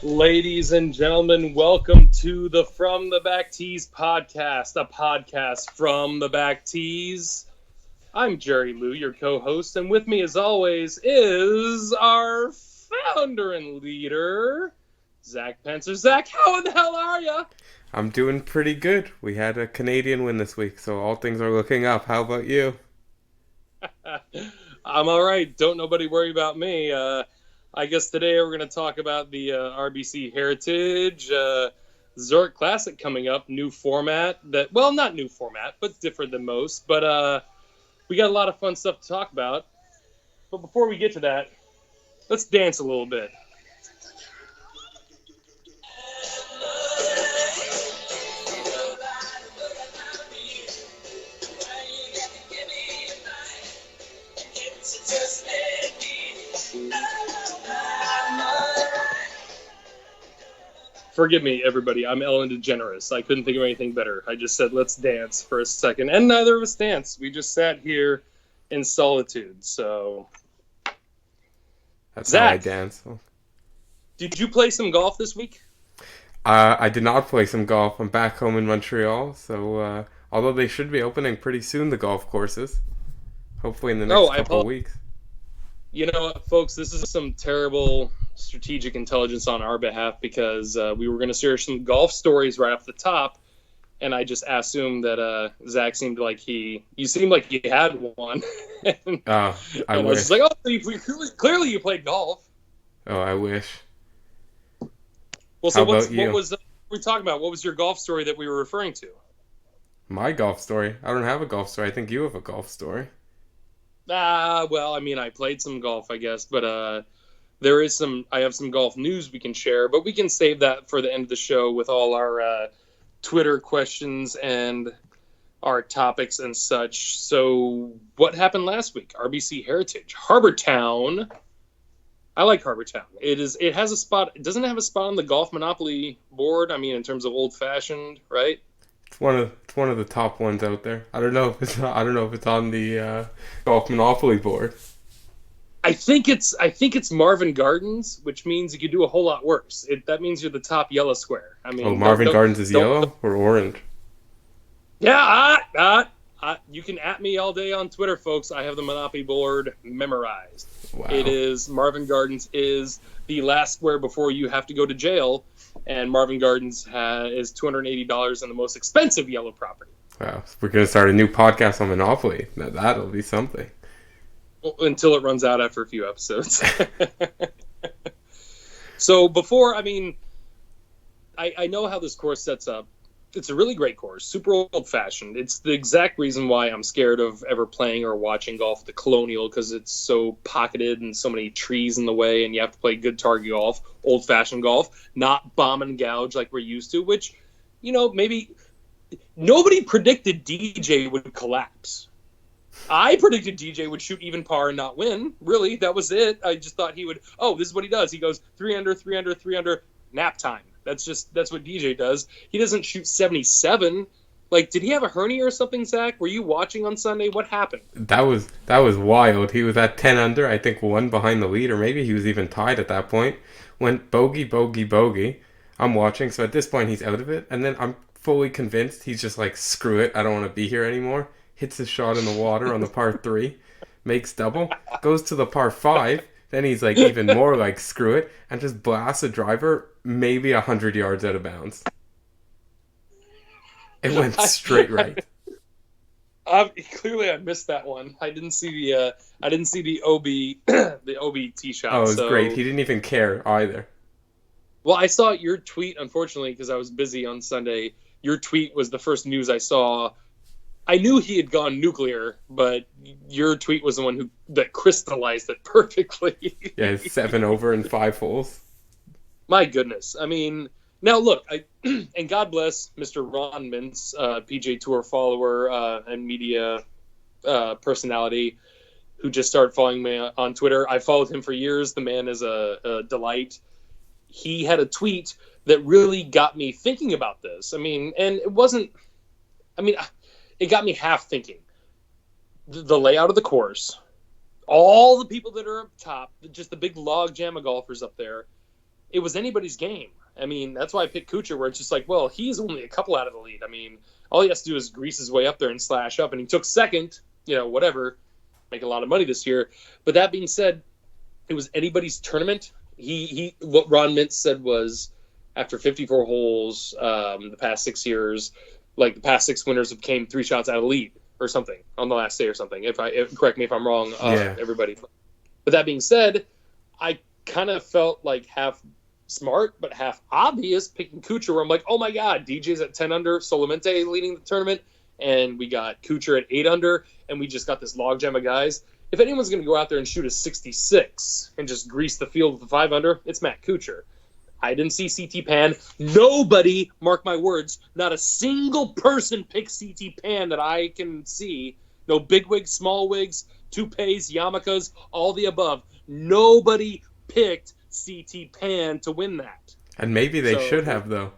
Ladies and gentlemen, welcome to the From the Back Tees podcast, a podcast from the Back Tees. I'm Jerry Lou, your co-host, and with me as always is our founder and leader, Zach Pencer. Zach, how in the hell are ya? I'm doing pretty good. We had a Canadian win this week, so all things are looking up. How about you? I'm all right. Don't nobody worry about me. I guess today we're going to talk about the RBC Heritage Zurich Classic coming up. New format that, well, not new format, but different than most. But we got a lot of fun stuff to talk about. But before we get to that, let's dance a little bit. Forgive me, everybody. I'm Ellen DeGeneres. I couldn't think of anything better. I just said, let's dance for a second. And neither of us danced. We just sat here in solitude. So, That's how I Zach, dance. did you play some golf this week? I did not play some golf. I'm back home in Montreal, so although they should be opening pretty soon, the golf courses. Hopefully in the Oh, next couple of weeks. You know what, folks? This is some terrible strategic intelligence on our behalf because we were going to share some golf stories right off the top, and I just assumed that Zach seemed like you seemed like you had one. and, I I was wish. just like, clearly you played golf. Oh, I wish. Well, How so about you? what was we talking about? What was your golf story that we were referring to? My golf story? I don't have a golf story. I think you have a golf story. Well, I mean, I played some golf, I guess, but I have some golf news we can share, but we can save that for the end of the show with all our Twitter questions and our topics and such. So, what happened last week? RBC Heritage, Harbour Town. I like Harbour Town. It has a spot. It doesn't have a spot on the Golf Monopoly board. I mean, in terms of old fashioned, right? It's one of the top ones out there. I don't know if it's on the golf monopoly board. I think it's Marvin Gardens, which means you could do a whole lot worse. That means you're the top yellow square. I Oh, mean, Marvin Gardens is don't yellow or orange? yeah. You can at me all day on Twitter, folks. I have the Monopoly board memorized. It Wow. is Marvin Gardens is the last square before you have to go to jail, and Marvin Gardens is $280 and the most expensive yellow property. Wow. We're gonna start a new podcast on Monopoly. Now that'll be something. Well, until it runs out after a few episodes. So before, I mean, I know how this course sets up. It's a really great course, super old-fashioned. It's the exact reason why I'm scared of ever playing or watching golf at the Colonial, because it's so pocketed and so many trees in the way, and you have to play good target golf, old-fashioned golf, not bomb and gouge like we're used to, which, maybe nobody predicted DJ would collapse. I predicted DJ would shoot even par and not win. Really, that was it. I just thought he would, this is what he does. He goes 3 under, 3 under, 3 under, nap time. That's what DJ does. He doesn't shoot 77. Like, did he have a hernia or something, Zach? Were you watching on Sunday? What happened? That was wild. He was at 10 under, I think one behind the lead, or maybe he was even tied at that point. Went bogey, bogey, bogey. I'm watching, so at this point he's out of it, and then I'm fully convinced he's just like, screw it, I don't want to be here anymore. Hits his shot in the water on the par 3, makes double, goes to the par 5, then he's like even more like, screw it, and just blasts a driver maybe 100 yards out of bounds. It went straight right. Clearly, I missed that one. I didn't see the OB the OB tee shot. Oh, it was so, great. He didn't even care either. well, I saw your tweet. Unfortunately, because I was busy on Sunday, your tweet was the first news I saw. I knew he had gone nuclear, but your tweet was the one that crystallized it perfectly. Yeah, 7 over in 5 holes. My goodness. I mean, now look, and God bless Mr. Ron Mintz, PJ Tour follower and media personality, who just started following me on Twitter. I followed him for years. The man is a delight. He had a tweet that really got me thinking about this. I mean, and it wasn't, I mean, it got me half thinking. The layout of the course, all the people that are up top, just the big log jam of golfers up there, it was anybody's game. I mean, that's why I picked Kuchar, where it's just like, well, he's only a couple out of the lead. I mean, all he has to do is grease his way up there and slash up, and he took second, whatever, make a lot of money this year. But that being said, it was anybody's tournament. What Ron Mintz said was, after 54 holes, the past 6 years, like the past 6 winners have came 3 shots out of the lead or something on the last day or something. Correct me if I'm wrong, everybody. But that being said, I kind of felt like half smart but half obvious picking Kuchar, where I'm like, oh my God, DJ's at 10 under, Solamente leading the tournament, and we got Kuchar at 8 under, and we just got this logjam of guys. If anyone's going to go out there and shoot a 66 and just grease the field with a 5 under, it's Matt Kuchar. I didn't see CT Pan. Nobody, mark my words, not a single person picked CT Pan that I can see. No big wigs, small wigs, toupees, yarmulkes, all the above. Nobody picked CT Pan to win that. And maybe they should have, though.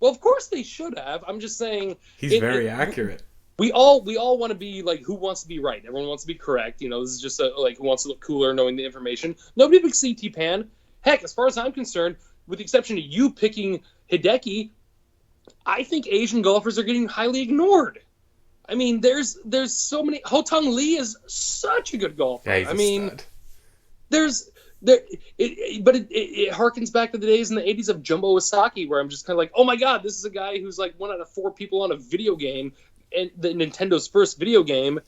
Well, of course they should have. I'm just saying... He's very accurate. We all want to be, like, who wants to be right? Everyone wants to be correct. This is just, who wants to look cooler knowing the information. Nobody picks CT Pan. Heck, as far as I'm concerned, with the exception of you picking Hideki, I think Asian golfers are getting highly ignored. I mean, there's so many... Ho-Tong Lee is such a good golfer. Yeah, he's a stud. It harkens back to the days in the 80s of Jumbo Isaki, where I'm just kind of like, oh my God, this is a guy who's like 1 out of 4 people on a video game, and the Nintendo's first video game.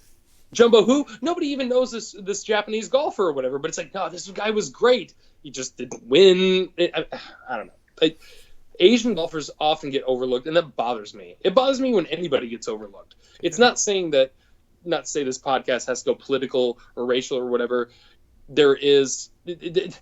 Jumbo who? Nobody even knows this Japanese golfer or whatever, but it's like, no, this guy was great. He just didn't win. I don't know. Asian golfers often get overlooked, and that bothers me. It bothers me when anybody gets overlooked. It's not saying that, not to say this podcast has to go political or racial or whatever. There is, there's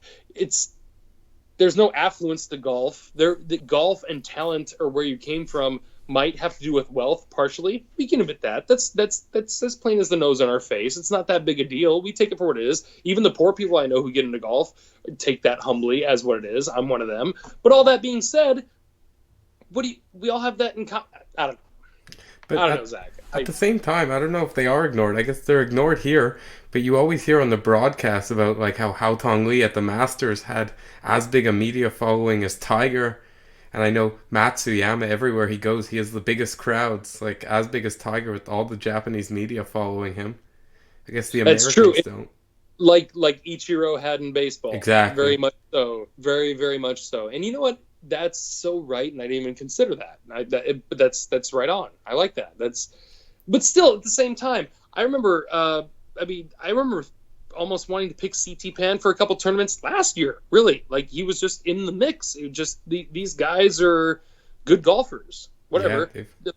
no affluence to golf. The golf and talent, or where you came from, might have to do with wealth partially. We can admit that. That's as plain as the nose on our face. It's not that big a deal. We take it for what it is. Even the poor people I know who get into golf take that humbly as what it is. I'm one of them. But all that being said, we all have that in common. I don't know. But I don't know, Zach. At the same time, I don't know if they are ignored. I guess they're ignored here, but you always hear on the broadcast about like how Ho-Tong Lee at the Masters had as big a media following as Tiger. And I know Matsuyama, everywhere he goes, he has the biggest crowds, like as big as Tiger, with all the Japanese media following him. I guess the Americans don't. Like Ichiro had in baseball. Exactly. Very much so. Very, very much so. And you know what? That's so right, and I didn't even consider that. But that's right on. I like that. But still, at the same time, I remember almost wanting to pick CT Pan for a couple tournaments last year. Really, like he was just in the mix. These guys are good golfers. Whatever, yeah,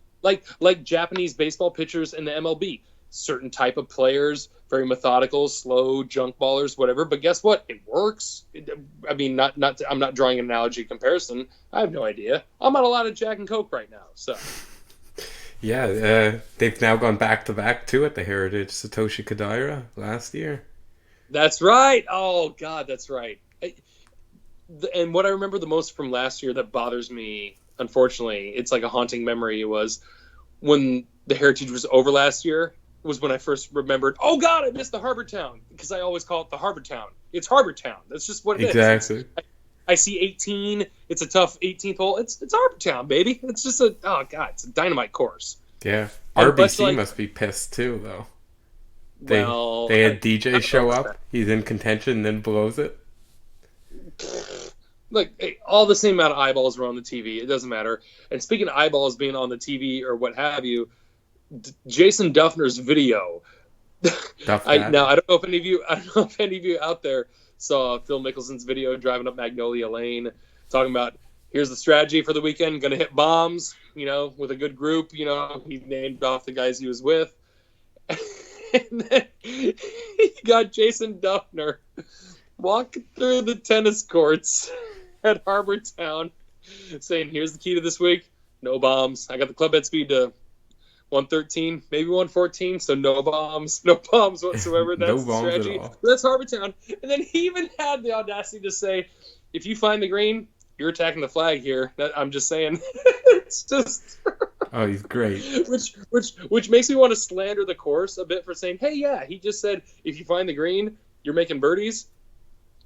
like Japanese baseball pitchers in the MLB. Certain type of players, very methodical, slow, junk ballers, whatever. But guess what? It works. I'm not drawing an analogy comparison. I have no idea. I'm on a lot of Jack and Coke right now, so. Yeah, they've now gone back-to-back, too, at the Heritage. Satoshi Kodaira last year. That's right. Oh, God, that's right. And what I remember the most from last year that bothers me, unfortunately, it's like a haunting memory, was when the Heritage was over last year, was when I first remembered, oh, God, I missed the Harbor Town, because I always call it the Harbor Town. It's Harbor Town. That's just what it is. Exactly. I see 18. It's a tough 18th hole. It's Harbor Town, baby. It's just it's a dynamite course. Yeah. RBC must be pissed too, though. They had DJ show up. He's in contention and then blows it. Look, all the same amount of eyeballs were on the TV. It doesn't matter. And speaking of eyeballs being on the TV or what have you, Jason Duffner's video. Now I don't know if any of you out there saw Phil Mickelson's video driving up Magnolia Lane, talking about here's the strategy for the weekend, gonna hit bombs, with a good group, he named off the guys he was with. And then he got Jason Duffner walking through the tennis courts at Harbor Town saying, here's the key to this week, no bombs. I got the club head speed to 113, maybe 114, so no bombs whatsoever. That's no bombs the strategy. at all. That's Harbor Town. And then he even had the audacity to say, if you find the green, you're attacking the flag here. I'm just saying. It's just... Oh, he's great. Which makes me want to slander the course a bit for saying, hey, yeah, he just said, if you find the green, you're making birdies.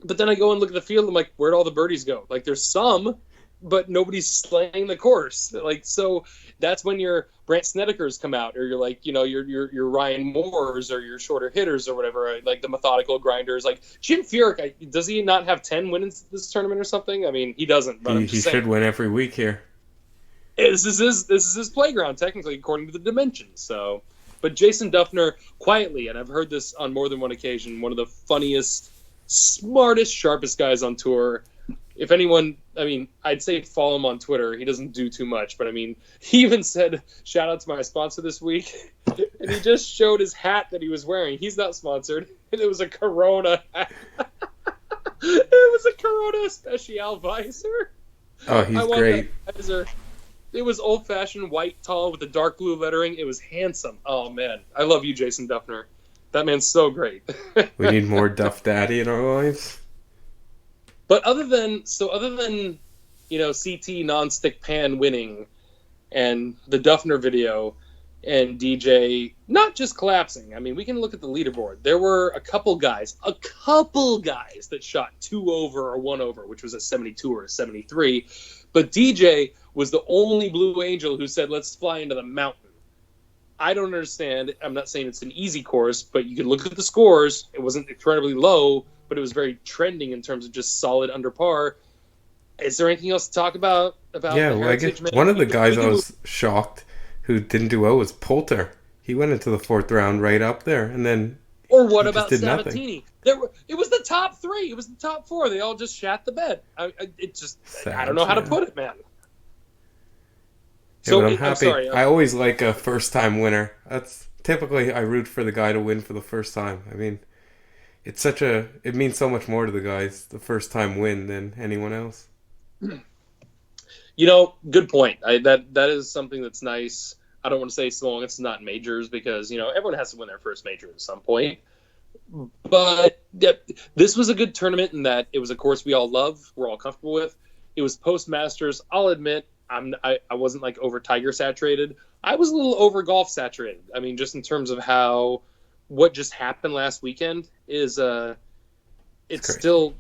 But then I go and look at the field. I'm like, where'd all the birdies go? Like, there's some, but nobody's slaying the course. Like, so that's when your Brant Snedekers come out, or you're like, your Ryan Moores or your shorter hitters or whatever, like the methodical grinders. Like Jim Furyk, does he not have 10 wins this tournament or something? I mean, he doesn't. But He should win every week here. This is his playground, technically, according to the dimensions. So, but Jason Duffner, quietly, and I've heard this on more than one occasion, one of the funniest, smartest, sharpest guys on tour. If anyone, I mean, I'd say follow him on Twitter. He doesn't do too much, but I mean, he even said, shout out to my sponsor this week. And he just showed his hat that he was wearing. He's not sponsored. And it was a Corona hat. It was a Corona Special visor. Oh, he's great. That visor. It was old-fashioned, white, tall, with the dark blue lettering. It was handsome. Oh, man. I love you, Jason Duffner. That man's so great. We need more Duff Daddy in our lives. But other than CT non-stick pan winning and the Duffner video and DJ not just collapsing. I mean, we can look at the leaderboard. There were a couple guys that shot 2 over or 1 over, which was a 72 or a 73. But DJ was the only Blue Angel who said, let's fly into the mountain. I don't understand. I'm not saying it's an easy course, but you can look at the scores. It wasn't incredibly low, but it was very trending in terms of just solid under par. Is there anything else to talk about Yeah, the well, I guess Heritage? one of the guys I was shocked who didn't do well was Poulter. He went into the 4th round right up there, and then or what about did Sabatini? It was the top 3. It was the top 4. They all just shat the bed. I don't know how to put it, man. Yeah, so, but I'm happy. I always like a first-time winner. That's typically I root for the guy to win for the first time. I mean, it means so much more to the guys the first-time win than anyone else. Good point. That is something that's nice. I don't want to say so long it's not majors because everyone has to win their first major at some point. But this was a good tournament in that it was a course we all love, we're all comfortable with. It was post-Masters. I'll admit, I wasn't like over Tiger saturated. I was a little over golf saturated. I mean, just in terms of what just happened last weekend is it's still.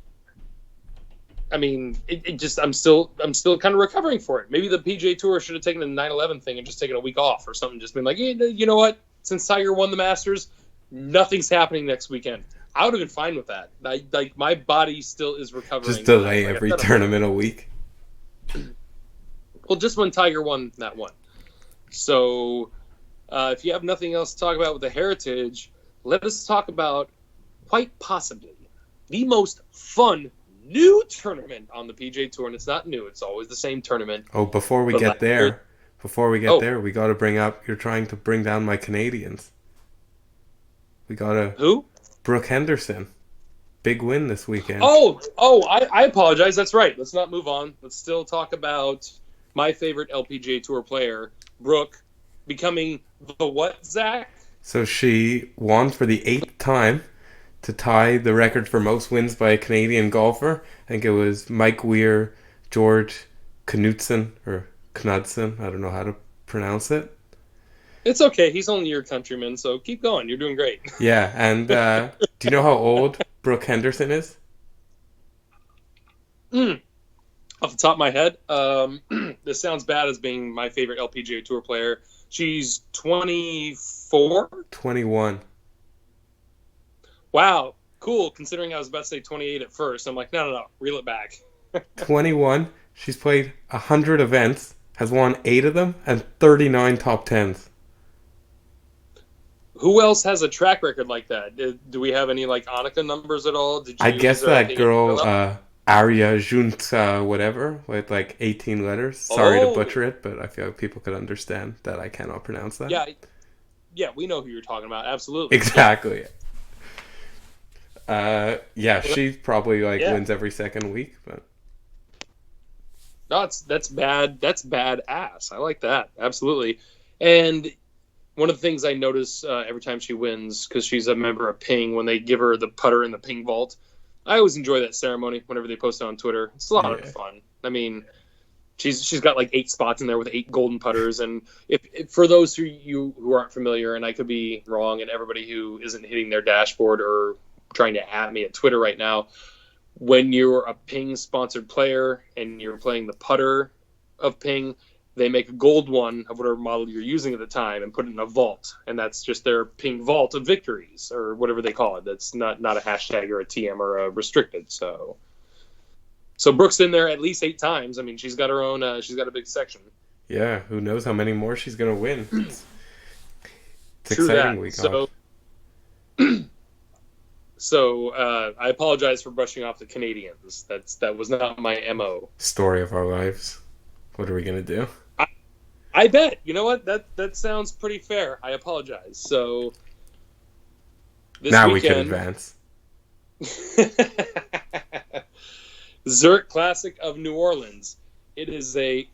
I mean, I'm still kind of recovering for it. Maybe the PGA Tour should have taken the 9/11 thing and just taken a week off or something. Just been like, you know what? Since Tiger won the Masters, nothing's happening next weekend. I would have been fine with that. Like my body still is recovering. Just delay every tournament a week. Well, just when Tiger won that one. So, if you have nothing else to talk about with the Heritage, let us talk about quite possibly the most fun new tournament on the PGA Tour, and it's not new; it's always the same tournament. Oh, before we get there, we got to bring up. You're trying to bring down my Canadians. We got to who? Brooke Henderson, big win this weekend. I apologize. That's right. Let's not move on. Let's still talk about my favorite LPGA Tour player, Brooke, becoming the what, Zach? So she won for the 8th time to tie the record for most wins by a Canadian golfer. I think it was Mike Weir, George Knudsen, or Knudsen. I don't know how to pronounce it. It's okay. He's only your countryman, so keep going. You're doing great. Yeah, and do you know how old Brooke Henderson is? Off the top of my head, this sounds bad as being my favorite LPGA Tour player. She's 24? 21. Wow, cool, considering I was about to say 28 at first. I'm like, no, reel it back. 21. She's played 100 events, has won 8 of them, and 39 top 10s. Who else has a track record like that? Do we have any, like, Annika numbers at all? I guess that girl... Arya Junta, whatever, with like 18 letters. Sorry to butcher it, but I feel like people could understand that I cannot pronounce that. Yeah, we know who you're talking about. Absolutely. Exactly. She probably wins every second week, but no, that's bad. That's badass. I like that. Absolutely. And one of the things I notice every time she wins, because she's a member of Ping, when they give her the putter in the Ping vault. I always enjoy that ceremony whenever they post it on Twitter. It's a lot of fun. I mean, she's got like 8 spots in there with 8 golden putters. And if for those who aren't familiar, and I could be wrong, and everybody who isn't hitting their dashboard or trying to at me at Twitter right now, when you're a Ping sponsored player and you're playing the putter of Ping, they make a gold one of whatever model you're using at the time and put it in a vault, and that's just their Ping vault of victories or whatever they call it. That's not a hashtag or a TM or a restricted. So Brooke's in there at least 8 times. I mean, she's got her own. She's got a big section. Yeah, who knows how many more she's gonna win. It's True exciting that. week off. So I apologize for brushing off the Canadians. That was not my MO. Story of our lives. What are we gonna do? I bet. You know what? That sounds pretty fair. I apologize. So this now weekend, we can advance. Zurich Classic of New Orleans. It is a.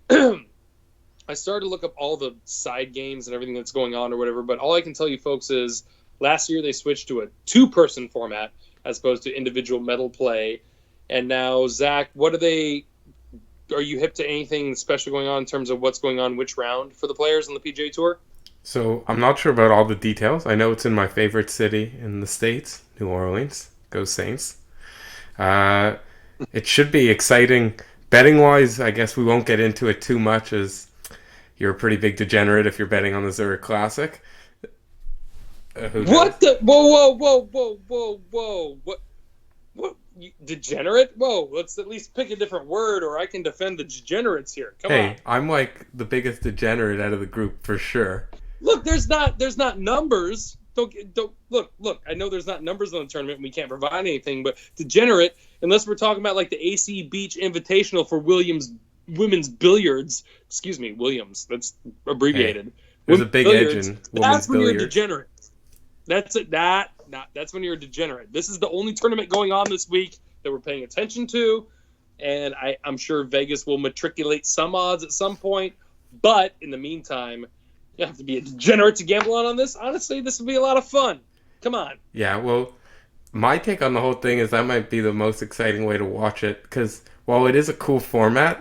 I started to look up all the side games and everything that's going on or whatever, but all I can tell you folks is last year they switched to a 2-person format as opposed to individual medal play, and now Zach, are you hip to anything special going on in terms of what's going on which round for the players on the PGA Tour? So I'm not sure about all the details. I know it's in my favorite city in the States, New Orleans. Go Saints. It should be exciting. Betting-wise, I guess we won't get into it too much as you're a pretty big degenerate if you're betting on the Zurich Classic. What the? Whoa. What? Degenerate? Whoa, let's at least pick a different word, or I can defend the degenerates here. Come on. Hey, I'm like the biggest degenerate out of the group for sure. Look, there's not numbers. Don't look. I know there's not numbers on the tournament, and we can't provide anything. But degenerate, unless we're talking about like the AC Beach Invitational for women's billiards. Excuse me, Williams. That's abbreviated. Hey, there's a big edge in women's that's when billiards. You're a degenerate. That's it. That's when you're a degenerate. This is the only tournament going on this week that we're paying attention to, and I'm sure Vegas will matriculate some odds at some point. But in the meantime, you have to be a degenerate to gamble on this. Honestly, this would be a lot of fun. Come on. Yeah, well, my take on the whole thing is that might be the most exciting way to watch it, because while it is a cool format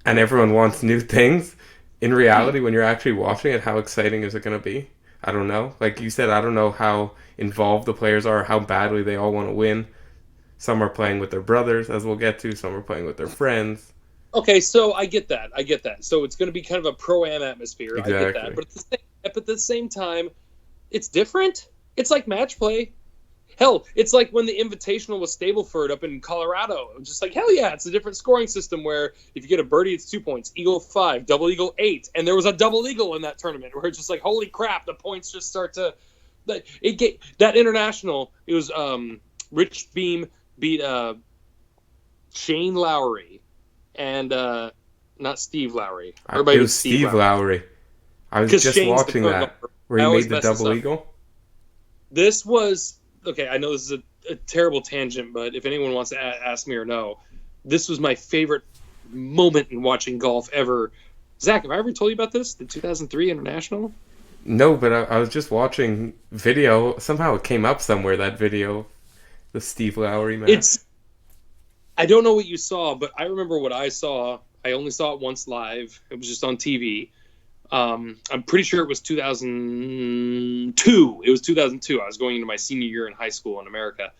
and everyone wants new things, in reality, when you're actually watching it, how exciting is it going to be? I don't know. Like you said, I don't know how involved the players are, how badly they all want to win. Some are playing with their brothers, as we'll get to. Some are playing with their friends. Okay, so I get that. So it's going to be kind of a pro-am atmosphere. Exactly. I get that. But at the same time, it's different. It's like match play. Hell, it's like when the Invitational was Stableford up in Colorado. It was just like, hell yeah, it's a different scoring system where if you get a birdie, it's 2 points, eagle 5, double eagle 8. And there was a double eagle in that tournament where it's just like, holy crap, the points just start to... That International, it was Rich Beam beat Shane Lowry and not Steve Lowry. It was Steve Lowry. I was just watching that where he made the double eagle. This was... Okay, I know this is a terrible tangent, but if anyone wants to ask me or no, this was my favorite moment in watching golf ever. Zach, have I ever told you about this? The 2003 International? No, but I was just watching video. Somehow it came up somewhere, that video, the Steve Lowry match. I don't know what you saw, but I remember what I saw. I only saw it once live. It was just on TV. I'm pretty sure it was 2002. It was 2002. I was going into my senior year in high school in America.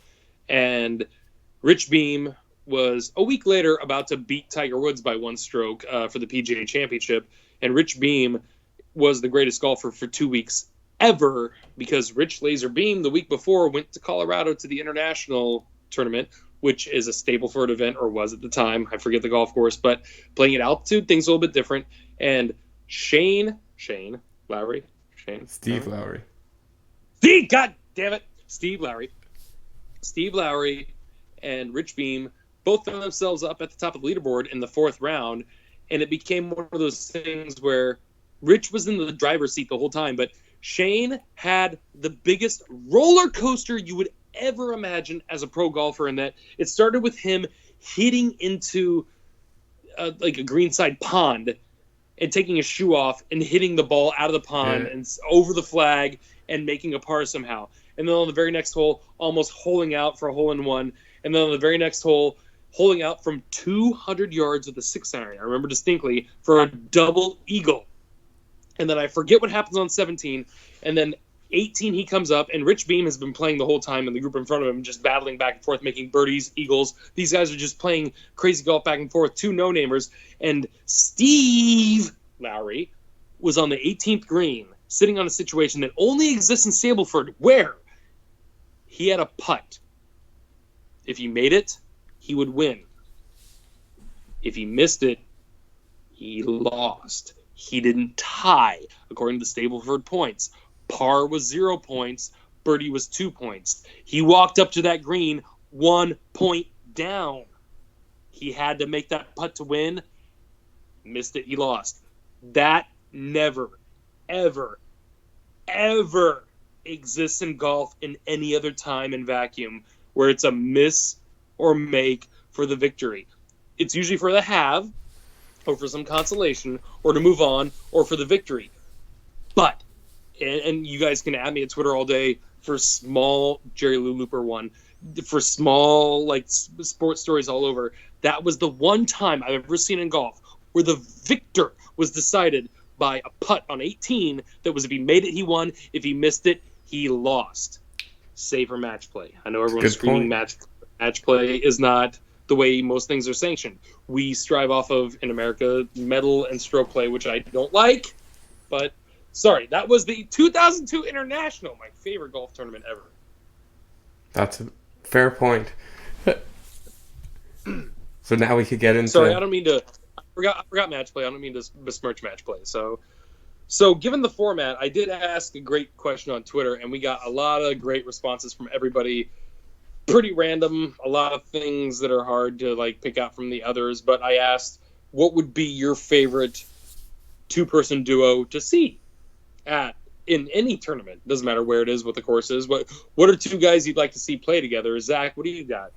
And Rich Beam was a week later about to beat Tiger Woods by 1 stroke for the PGA Championship. And Rich Beam was the greatest golfer for 2 weeks ever because Rich Laser Beam the week before went to Colorado to the International Tournament, which is a Stableford event, or was at the time. I forget the golf course. But playing at altitude, things a little bit different. And Steve Lowry. God damn it. Steve Lowry and Rich Beam both found themselves up at the top of the leaderboard in the 4th round, and it became one of those things where Rich was in the driver's seat the whole time, but Shane had the biggest roller coaster you would ever imagine as a pro golfer, in that it started with him hitting into like a greenside pond and taking his shoe off and hitting the ball out of the pond and over the flag and making a par somehow. And then on the very next hole, almost holing out for a hole-in-one. And then on the very next hole, holing out from 200 yards with a 6-iron. I remember distinctly, for a double eagle. And then I forget what happens on 17. And then 18, he comes up, and Rich Beam has been playing the whole time in the group in front of him, just battling back and forth, making birdies, eagles. These guys are just playing crazy golf back and forth, two no-namers. And Steve Lowry was on the 18th green, sitting on a situation that only exists in Stableford, where he had a putt. If he made it, he would win. If he missed it, he lost. He didn't tie, according to the Stableford points. Par was 0 points. Birdie was 2 points. He walked up to that green 1 point down. He had to make that putt to win. Missed it. He lost. That never, ever, ever exists in golf in any other time in vacuum, where it's a miss or make for the victory. It's usually for the have, or for some consolation, or to move on, or for the victory. But, and you guys can add me at Twitter all day for small Jerry Lou Looper one, for small like sports stories all over. That was the one time I've ever seen in golf where the victor was decided by a putt on 18 that was, if he made it, he won. If he missed it, he lost. Save for match play. I know everyone's screaming match play is not the way most things are sanctioned. We strive off of, in America, medal and stroke play, which I don't like. But, sorry, that was the 2002 International, my favorite golf tournament ever. That's a fair point. So now we could get into... Sorry, I don't mean to... I forgot match play. I don't mean to besmirch match play. So given the format, I did ask a great question on Twitter, and we got a lot of great responses from everybody. Pretty random, a lot of things that are hard to like pick out from the others. But I asked, what would be your favorite two-person duo to see in any tournament? Doesn't matter where it is, what the course is. What are two guys you'd like to see play together? Zach, what do you got?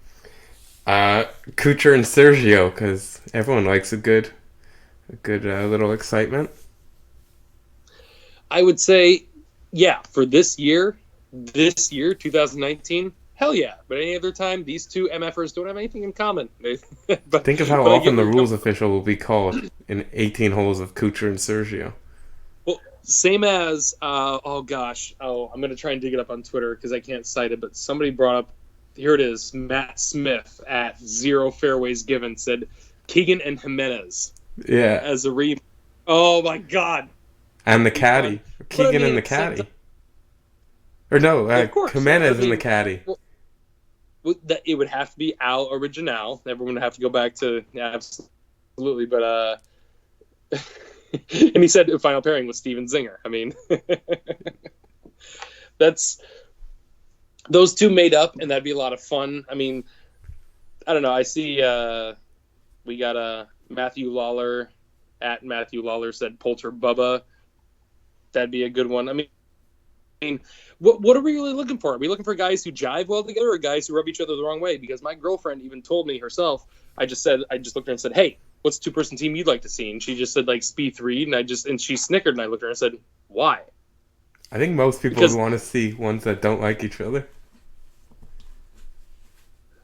Kuchar and Sergio, because everyone likes a good little excitement. I would say, yeah, for this year, 2019, hell yeah. But any other time, these two MFers don't have anything in common. But think of how often the rules official will be called in 18 holes of Kuchar and Sergio. Well, same as, I'm going to try and dig it up on Twitter because I can't cite it, but somebody brought up, here it is, Matt Smith at Zero Fairways Given said Keegan and Jimenez. Yeah. As a oh my God. And the caddy. Keegan and the caddy. Or no, Jimenez and the caddy. Well, it would have to be Al Original. Everyone would have to go back to, yeah, absolutely. But, and he said final pairing with Steven Zinger. I mean, those two made up, and that'd be a lot of fun. I mean, I don't know. I see we got Matthew Lawler at Matthew Lawler said Poulter Bubba. That'd be a good one. I mean, what are we really looking for? Are we looking for guys who jive well together or guys who rub each other the wrong way? Because my girlfriend even told me herself, I just looked at her and said, hey, what's a two-person team you'd like to see? And she just said, like, SP3, and she snickered, and I looked at her and said, why? I think most people would want to see ones that don't like each other.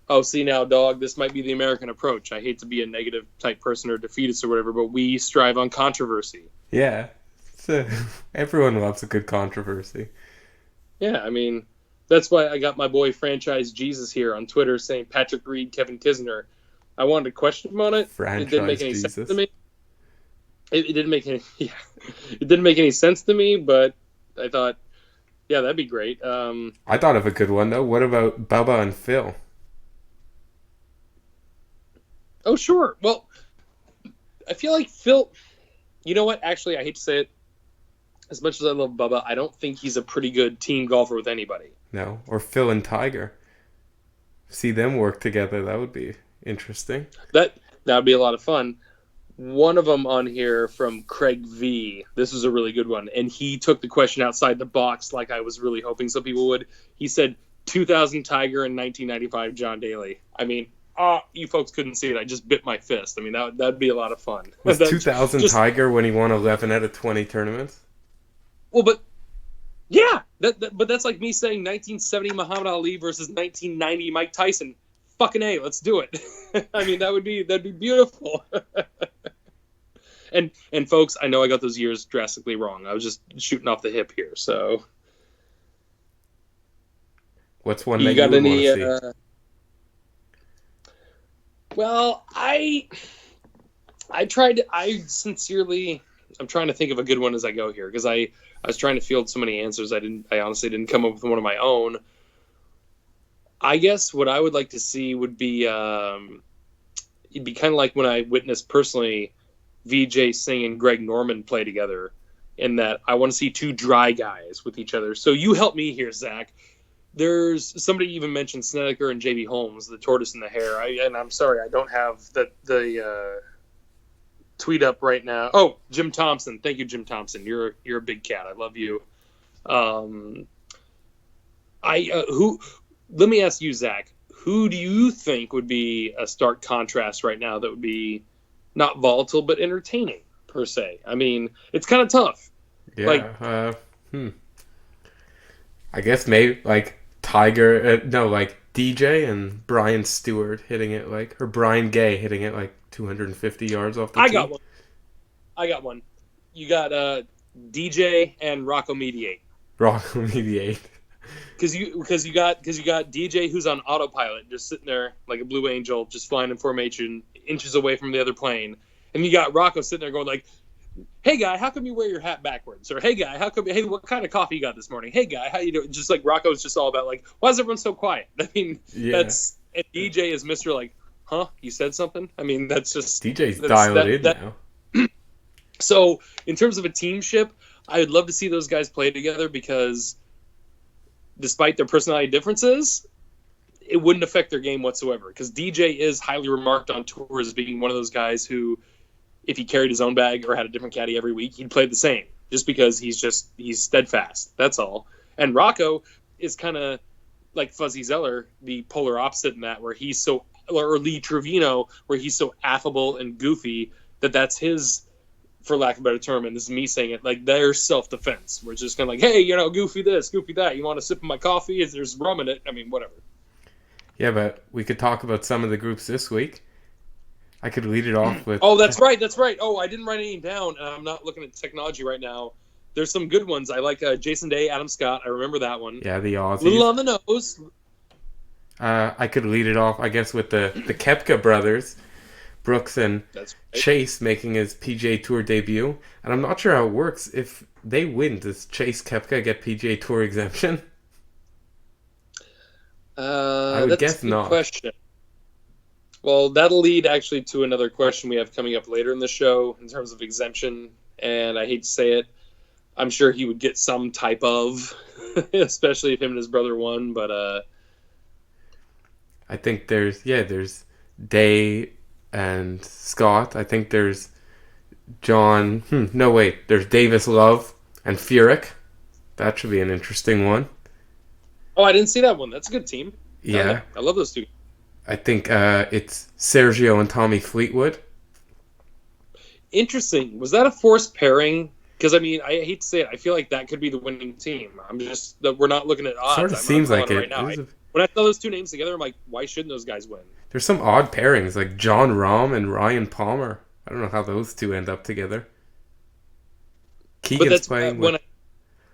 Oh, see now, dog, this might be the American approach. I hate to be a negative type person or defeatist or whatever, but we strive on controversy. Yeah. Everyone loves a good controversy. Yeah, I mean, that's why I got my boy Franchise Jesus here on Twitter saying Patrick Reed, Kevin Kisner. I wanted to question him on it. Franchise it didn't make any Jesus. sense to me. It didn't make any. Yeah, it didn't make any sense to me. But I thought, yeah, that'd be great. I thought of a good one though. What about Bubba and Phil? Oh, sure. Well, I feel like Phil. You know what? Actually, I hate to say it. As much as I love Bubba, I don't think he's a pretty good team golfer with anybody. No, or Phil and Tiger. See them work together. That would be interesting. That would be a lot of fun. One of them on here from Craig V. This was a really good one, and he took the question outside the box, like I was really hoping some people would. He said 2000 Tiger and 1995 John Daly. I mean, you folks couldn't see it. I just bit my fist. I mean, that'd be a lot of fun. Was 2000 Tiger when he won 11 out of 20 tournaments? Well, but yeah, but that's like me saying 1970 Muhammad Ali versus 1990 Mike Tyson. Fucking A, let's do it. I mean, that'd be beautiful. And folks, I know I got those years drastically wrong. I was just shooting off the hip here. So What's one You that you got would want to any? see? Well, I tried. I sincerely, I'm trying to think of a good one as I go here because I was trying to field so many answers. I honestly didn't come up with one of my own. I guess what I would like to see would be it'd be kind of like when I witnessed personally VJ Singh and Greg Norman play together. In that, I want to see two dry guys with each other. So you help me here, Zach. There's somebody even mentioned Snedeker and JB Holmes, the tortoise and the hare. And I'm sorry, I don't have the tweet up right now. Oh, Jim Thompson. Thank you, Jim Thompson. You're a big cat. I love you. Um, I who? Let me ask you, Zach. Who do you think would be a stark contrast right now that would be not volatile but entertaining per se? I mean, it's kind of tough. Like, Yeah. I guess maybe like Tiger. No, like DJ and Brian Stewart hitting it like, or Brian Gay hitting it like 250 yards off the I got tee. one. I got one. You got DJ and Rocco Mediate. Rock mediate. Because you got DJ who's on autopilot, just sitting there like a blue angel, just flying in formation, inches away from the other plane, and you got Rocco sitting there going like, "Hey guy, how come you wear your hat backwards?" Or "Hey guy, hey, what kind of coffee you got this morning?" "Hey guy, how you doing?" Just like Rocco's just all about like, "Why is everyone so quiet?" I mean, Yeah. that's and DJ is Mister like, "Huh? You said something?" I mean, DJ's that's dialed in that. now. So in terms of a teamship, I would love to see those guys play together because despite their personality differences, it wouldn't affect their game whatsoever. Because DJ is highly remarked on tour as being one of those guys who, if he carried his own bag or had a different caddy every week, he'd play the same just because he's steadfast. That's all. And Rocco is kind of like Fuzzy Zeller, the polar opposite in that, where he's so, or Lee Trevino, where he's so affable and goofy that's his, for lack of a better term, and this is me saying it, like their self-defense. We're just kind of like, hey, goofy this, goofy that. You want to sip of my coffee? If there's rum in it, I mean, whatever. Yeah, but we could talk about some of the groups this week. I could lead it off with. Oh, that's right. That's right. Oh, I didn't write any down, and I'm not looking at technology right now. There's some good ones. I like Jason Day, Adam Scott. I remember that one. Yeah, the Little Aussies. on the nose. I could lead it off, I guess, with the Koepka brothers, Brooks and That's right. Chase making his PGA Tour debut. And I'm not sure how it works. If they win, does Chase Koepka get PGA Tour exemption? I would That's guess a good not. question. Well, that'll lead actually to another question we have coming up later in the show in terms of exemption. And I hate to say it, I'm sure he would get some type of, especially if him and his brother won. But I think there's Day and Scott. I think there's John. No, wait. There's Davis Love and Furyk. That should be an interesting one. oh, I didn't see that one. That's a good team. Hell Yeah. yeah, I love those two. I think it's Sergio and Tommy Fleetwood. Interesting. Was that a forced pairing? Because I mean, I hate to say it, I feel like that could be the winning team. I'm just that we're not looking at odds. Sort of I'm seems calling like it it. right now. When I saw those two names together, I'm like, why shouldn't those guys win? There's some odd pairings, like John Rahm and Ryan Palmer. I don't know how those two end up together. But Keegan's that's playing when with.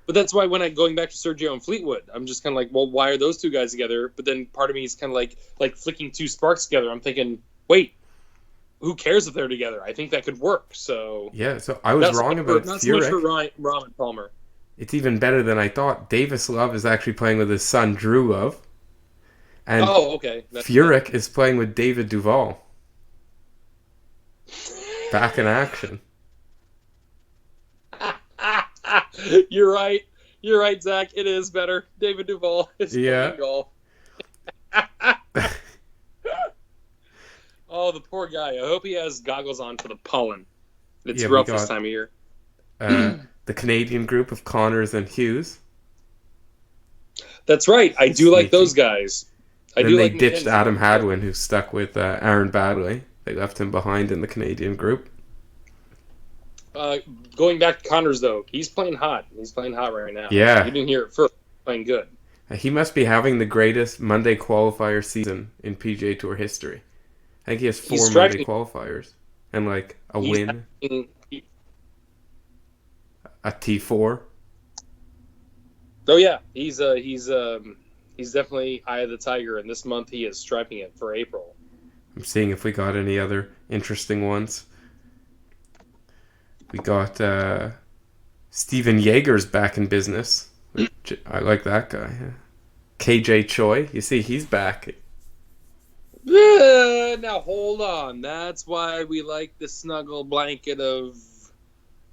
But that's why when I going back to Sergio and Fleetwood, I'm just kind of like, well, why are those two guys together? But then part of me is kind of like flicking two sparks together. I'm thinking, wait, who cares if they're together? I think that could work. So Yeah, so I was wrong about not so much for Furyk. Rahm and Palmer. It's even better than I thought. Davis Love is actually playing with his son Drew Love, and Oh, okay. Furyk is playing with David Duval. Back in action. You're right. You're right, Zach. It is better. David Duval is Yeah. playing golf. Oh, the poor guy. I hope he has goggles on for the pollen. It's Yeah, we rough this got- time of year. The Canadian group of Connors and Hughes. That's right. I do like Sneaky. those guys. I Then do they like ditched McKenzie. Adam Hadwin, who stuck with Aaron Badley. They left him behind in the Canadian group. Going back to Connors, though, he's playing hot. He's playing hot right now. Yeah. You didn't hear it first. Playing good. He must be having the greatest Monday qualifier season in PGA Tour history. I think he has 4 He's Monday striking. qualifiers and like a He's win, having- a T4. Oh yeah, he's He's definitely Eye of the Tiger, and this month he is striping it for April. I'm seeing if we got any other interesting ones. We got Steven Yeager's back in business. I like that guy. KJ Choi, you see, he's back. Now hold on. That's why we like the snuggle blanket of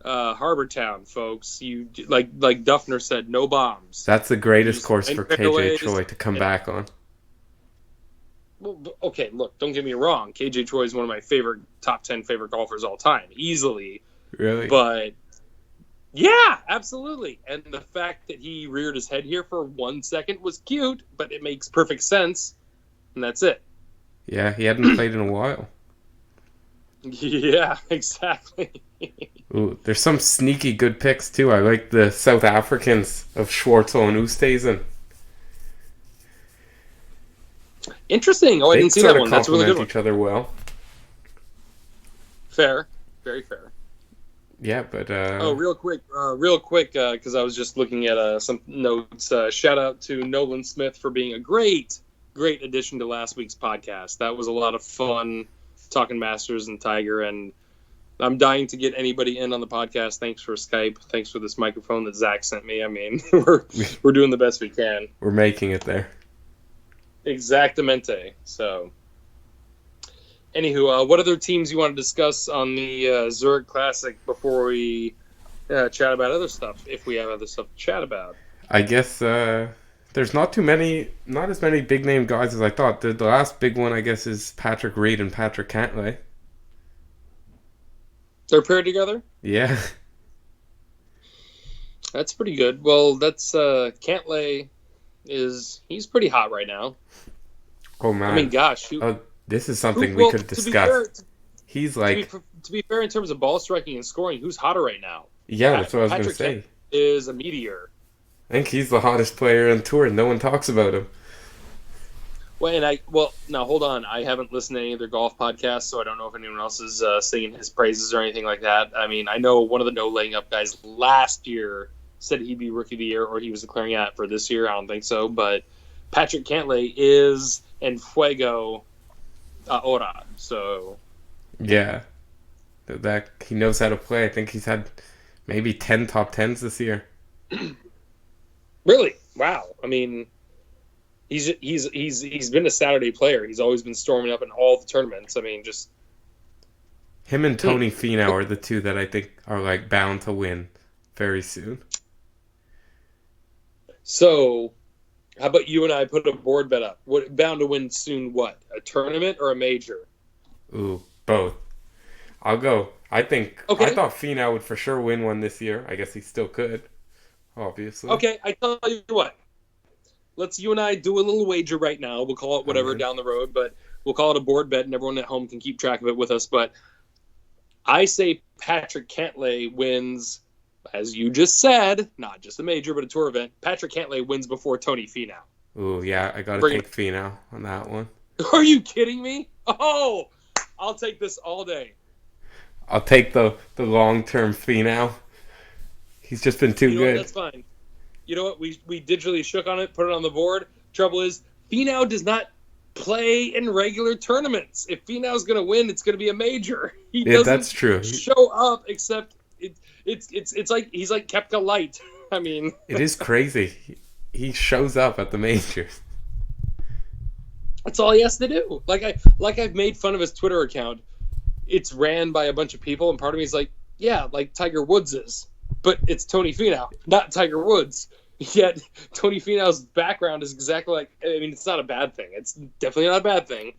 Harbor Town, folks. You like Duffner said, no bombs. That's the greatest course for KJ Choi to come back on. Well, okay, look, don't get me wrong. KJ Choi is one of my top 10 favorite golfers all time, easily. Really? But yeah, absolutely. And the fact that he reared his head here for 1 second was cute, but it makes perfect sense, and that's it. Yeah, he hadn't played in a while. Yeah, exactly. Ooh, there's some sneaky good picks too. I like the South Africans of Schwartzel and Oosthuizen. Interesting. Oh, I didn't see that one. That's a really good one. Each other well. Fair, very fair. Yeah, but real quick, because I was just looking at some notes. Shout out to Nolan Smith for being a great addition to last week's podcast. That was a lot of fun talking Masters and Tiger, and I'm dying to get anybody in on the podcast. Thanks for Skype. Thanks for this microphone that Zach sent me. I mean, we're doing the best we can. We're making it there. Exactamente. So, anywho, what other teams you want to discuss on the Zurich Classic before we chat about other stuff, if we have other stuff to chat about? I guess there's not as many big name guys as I thought. The last big one, I guess, is Patrick Reed and Patrick Cantlay. They're paired together? Yeah. That's pretty good. Well, that's Cantlay he's pretty hot right now. Oh man. I mean, gosh. This is something we could discuss. He's like to be fair in terms of ball striking and scoring, who's hotter right now? Yeah, that's what I was going to say. Patrick is a meteor. I think he's the hottest player on tour. No one talks about him. Well, now hold on. I haven't listened to any of their golf podcasts, so I don't know if anyone else is singing his praises or anything like that. I mean, I know one of the no laying up guys last year said he'd be Rookie of the Year, or he was declaring that for this year. I don't think so, but Patrick Cantlay is en fuego ahora. So yeah, that he knows how to play. I think he's had maybe 10 top 10s this year. Really? Wow. I mean, he's been a Saturday player. He's always been storming up in all the tournaments. I mean, just him and Tony Finau are the two that I think are like bound to win very soon. So, how about you and I put a board bet up? What bound to win soon? What, a tournament or a major? Ooh, both. I'll go. I thought Finau would for sure win one this year. I guess he still could. Obviously. Okay, I tell you what. Let's you and I do a little wager right now. We'll call it whatever down the road, but we'll call it a board bet, and everyone at home can keep track of it with us. But I say Patrick Cantlay wins, as you just said, not just a major, but a tour event. Patrick Cantlay wins before Tony Finau. Ooh, yeah, I got to take Finau on that one. Are you kidding me? Oh, I'll take this all day. I'll take the long-term Finau. He's just been too good. That's fine. You know what? We digitally shook on it, put it on the board. Trouble is, Finau does not play in regular tournaments. If Finau's going to win, it's going to be a major. He doesn't that's true. Show up, except it's like he's like Koepka light. I mean, it is crazy. He shows up at the majors. That's all he has to do. I've made fun of his Twitter account. It's ran by a bunch of people, and part of me is like, yeah, like Tiger Woods is. But it's Tony Finau, not Tiger Woods. Yet Tony Finau's background is exactly like. I mean, it's not a bad thing. It's definitely not a bad thing.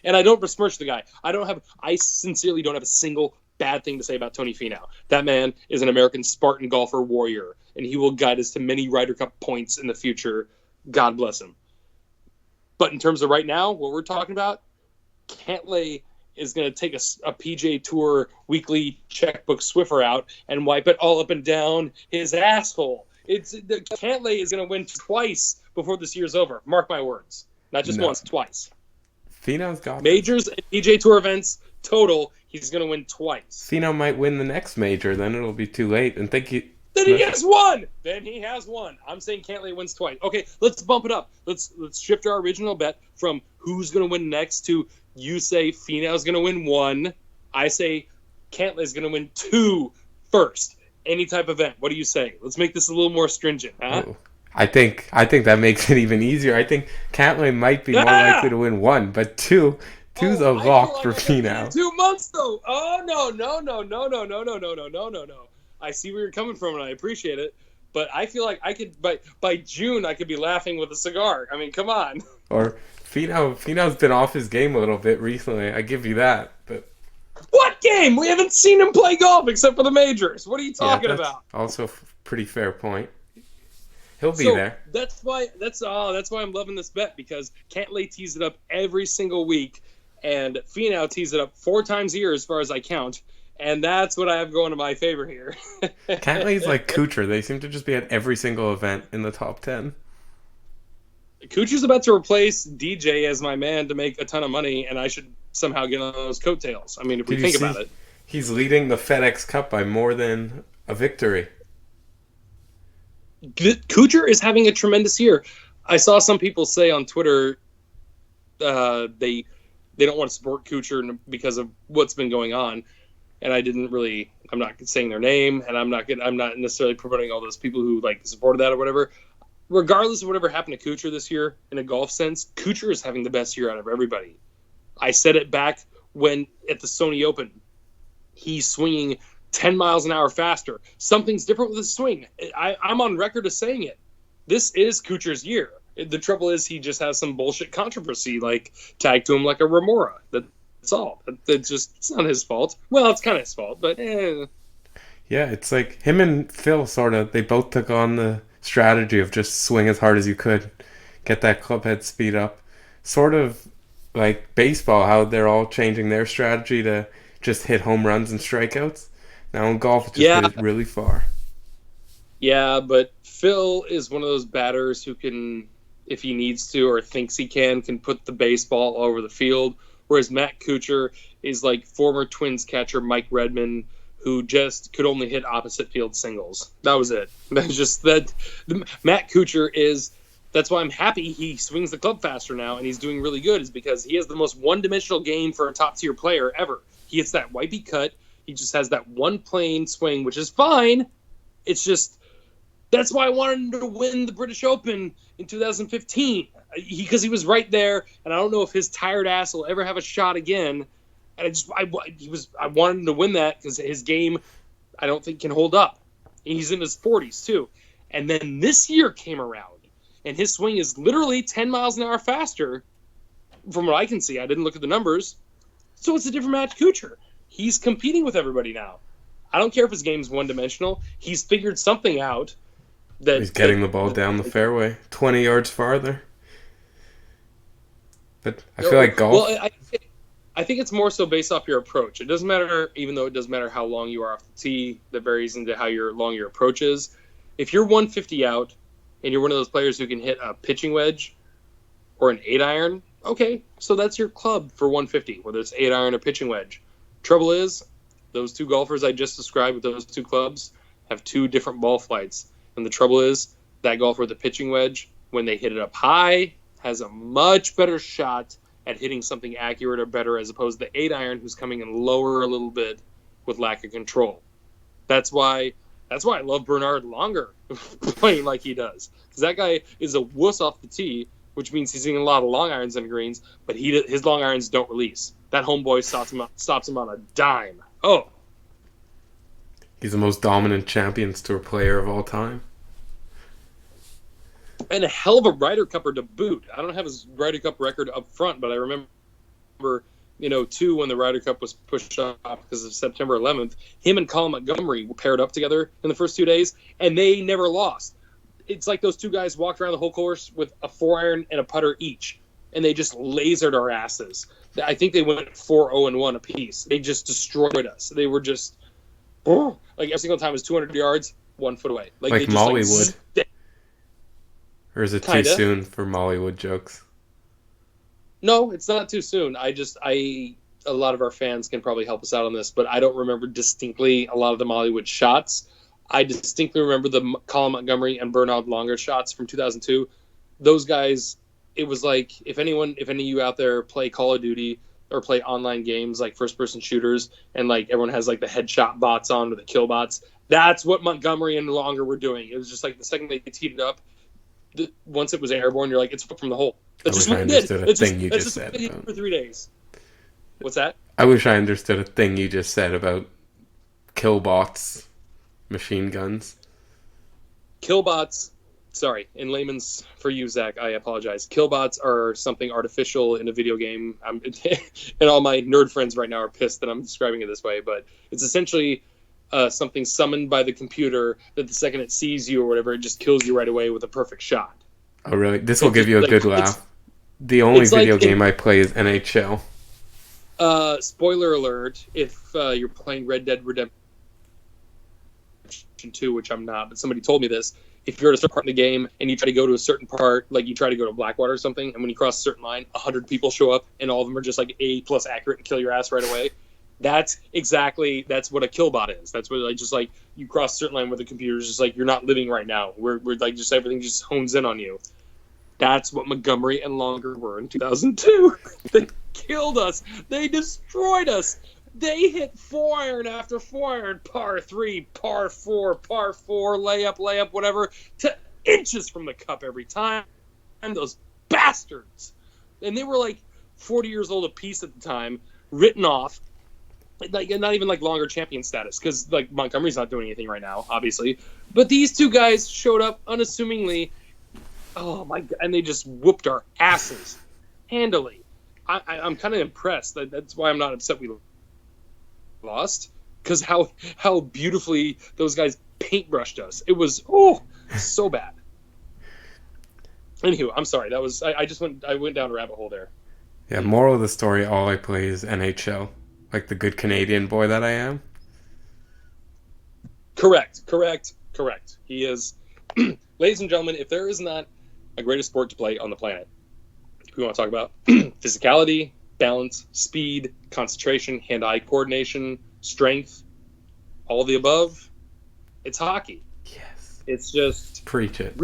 And I don't besmirch the guy. I sincerely don't have a single bad thing to say about Tony Finau. That man is an American Spartan golfer warrior, and he will guide us to many Ryder Cup points in the future. God bless him. But in terms of right now, what we're talking about, Cantlay is going to take a PGA Tour weekly checkbook Swiffer out and wipe it all up and down his asshole. Cantlay is going to win twice before this year's over. Mark my words. Not just once, twice. Finau's got majors and PGA Tour events total. He's going to win twice. Finau might win the next major. Then it'll be too late. And Then he has one. Then he has one. I'm saying Cantlay wins twice. Okay, let's bump it up. Let's shift our original bet from who's going to win next to you say Finau's going to win 1. I say Cantlay's going to win 2 first. Any type of event. What do you say? Let's make this a little more stringent, huh? Ooh. I think that makes it even easier. I think Cantlay might be more likely to win 1, but two's a lock for Finau. 2 months though. Oh no. I see where you're coming from, and I appreciate it. But I feel like I could by June I could be laughing with a cigar. I mean, come on. Or Finau's been off his game a little bit recently. I give you that. But what game? We haven't seen him play golf except for the majors. What are you talking about? Also, pretty fair point. He'll be there. That's why I'm loving this bet, because Cantlay tees it up every single week, and Finau tees it up 4 times a year as far as I count. And that's what I have going to my favor here. Cantlay's like Kuchar. They seem to just be at every single event in the top 10. Kuchar's about to replace DJ as my man to make a ton of money, and I should somehow get on those coattails. I mean, if we think about it. He's leading the FedEx Cup by more than a victory. Kuchar is having a tremendous year. I saw some people say on Twitter they don't want to support Kuchar because of what's been going on. And I'm not saying their name, and I'm not necessarily promoting all those people who like supported that or whatever. Regardless of whatever happened to Kuchar this year, in a golf sense, Kuchar is having the best year out of everybody. I said it back when at the Sony Open, he's swinging 10 miles an hour faster. Something's different with his swing. I'm on record as saying it. This is Kuchar's year. The trouble is he just has some bullshit controversy like tagged to him like a remora. That's all. It's not his fault. Well, it's kind of his fault, but Yeah, it's like him and Phil they both took on the strategy of just swing as hard as you could, get that club head speed up. Sort of like baseball, how they're all changing their strategy to just hit home runs and strikeouts. Now in golf, it just hit it really far. Yeah, but Phil is one of those batters who can, if he needs to or thinks he can put the baseball all over the field. Whereas Matt Kuchar is like former Twins catcher Mike Redmond, who just could only hit opposite field singles. That was it. That's just that. Matt Kuchar is. That's why I'm happy he swings the club faster now, and he's doing really good. Is because he has the most one-dimensional game for a top-tier player ever. He hits that wipey cut. He just has that one plane swing, which is fine. It's just that's why I wanted him to win the British Open in 2015 because he was right there, and I don't know if his tired ass will ever have a shot again. And I wanted him to win that because his game, I don't think, can hold up. He's in his 40s too. And then this year came around, and his swing is literally 10 miles an hour faster, from what I can see. I didn't look at the numbers, so it's a different Matt Kuchar. He's competing with everybody now. I don't care if his game's one-dimensional. He's figured something out. That he's getting the ball down the fairway 20 yards farther. But I feel like golf... Well, I think it's more so based off your approach. It doesn't matter, even though it doesn't matter how long you are off the tee, that varies into how long your approach is. If you're 150 out and you're one of those players who can hit a pitching wedge or an 8-iron, okay, so that's your club for 150, whether it's 8-iron or pitching wedge. Trouble is, those two golfers I just described with those two clubs have 2 different ball flights. And the trouble is, that golfer with the pitching wedge, when they hit it up high, has a much better shot at hitting something accurate or better as opposed to the 8-iron who's coming in lower a little bit with lack of control. That's why I love Bernard Longer playing like he does. Because that guy is a wuss off the tee, which means he's hitting a lot of long irons and greens, but his long irons don't release. That homeboy stops him on a dime. Oh. He's the most dominant Champions Tour player of all time. And a hell of a Ryder Cupper to boot. I don't have his Ryder Cup record up front, but I remember, too, when the Ryder Cup was pushed off because of September 11th, him and Colin Montgomery were paired up together in the first 2 days, and they never lost. It's like those two guys walked around the whole course with a 4-iron and a putter each, and they just lasered our asses. I think they went 4-0-1 apiece. They just destroyed us. They were just, like every single time it was 200 yards, 1 foot away. Like they Mollywood. Or is it too soon for Mollywood jokes? No, it's not too soon. A lot of our fans can probably help us out on this, but I don't remember distinctly a lot of the Mollywood shots. I distinctly remember the Colin Montgomery and Bernard Longer shots from 2002. Those guys, it was like if any of you out there play Call of Duty or play online games like first-person shooters, and like everyone has like the headshot bots on or the kill bots, that's what Montgomery and Longer were doing. It was just like the second they teed it up, once it was airborne, you're like, it's from the hole. That's just what it did. A thing you just said for 3 days. What's that? I wish I understood a thing you just said about killbots, machine guns. Killbots, sorry, in layman's, for you, Zach, I apologize. Killbots are something artificial in a video game. And all my nerd friends right now are pissed that I'm describing it this way, but it's essentially something summoned by the computer that the second it sees you or whatever, it just kills you right away with a perfect shot. Oh, really? This will give you a good laugh. The only video game I play is NHL. Spoiler alert, if you're playing Red Dead Redemption 2, which I'm not, but somebody told me this, if you're at a certain part in the game and you try to go to a certain part, like you try to go to Blackwater or something, and when you cross a certain line, 100 people show up and all of them are just like A+ accurate and kill your ass right away. That's what a killbot is. That's what, like, just like you cross a certain line where the computer's just like, you're not living right now. We're like, just everything just hones in on you. That's what Montgomery and Longer were in 2002. They killed us. They destroyed us. They hit 4-iron after 4-iron, par 3, par 4, par 4, layup, whatever, to inches from the cup every time. And those bastards. And they were like 40 years old apiece at the time, written off. Like, not even like Longer champion status, because like Montgomery's not doing anything right now, obviously. But these two guys showed up unassumingly. Oh my God! And they just whooped our asses handily. I'm kind of impressed. That's why I'm not upset we lost, because how beautifully those guys paintbrushed us. It was so bad. Anywho, I'm sorry. That was I went down a rabbit hole there. Yeah. Moral of the story: all I play is NHL. Like the good Canadian boy that I am. Correct. He is. Ladies and gentlemen, if there is not a greater sport to play on the planet, we want to talk about physicality, balance, speed, concentration, hand-eye coordination, strength, all of the above, it's hockey. Yes. It's just preach it.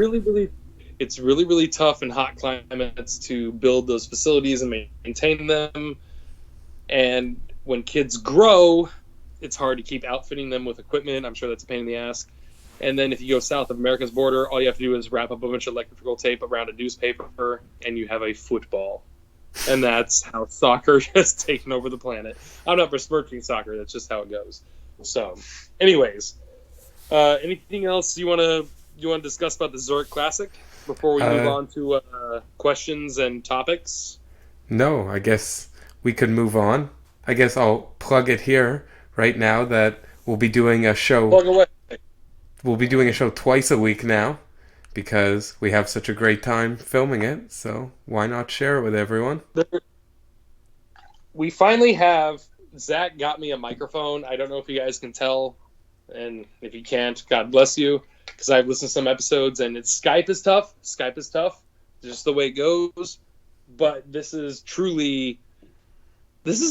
It's really tough in hot climates to build those facilities and maintain them. And when kids grow, it's hard to keep outfitting them with equipment. I'm sure that's a pain in the ass. And then if you go south of America's border, all you have to do is wrap up a bunch of electrical tape around a newspaper, and you have a football. And that's how soccer has taken over the planet. I'm not besmirching soccer. That's just how it goes. So, anyways, anything else you want to discuss about the Zurich Classic before we move on to questions and topics? No, I guess we could move on. I guess I'll plug it here right now that we'll be doing a show. Plug away. We'll be doing a show twice a week now because we have such a great time filming it. So why not share it with everyone? We finally have. Zach got me a microphone. I don't know if you guys can tell, and if you can't, God bless you, because I've listened to some episodes, and Skype is tough. Just the way it goes. But this is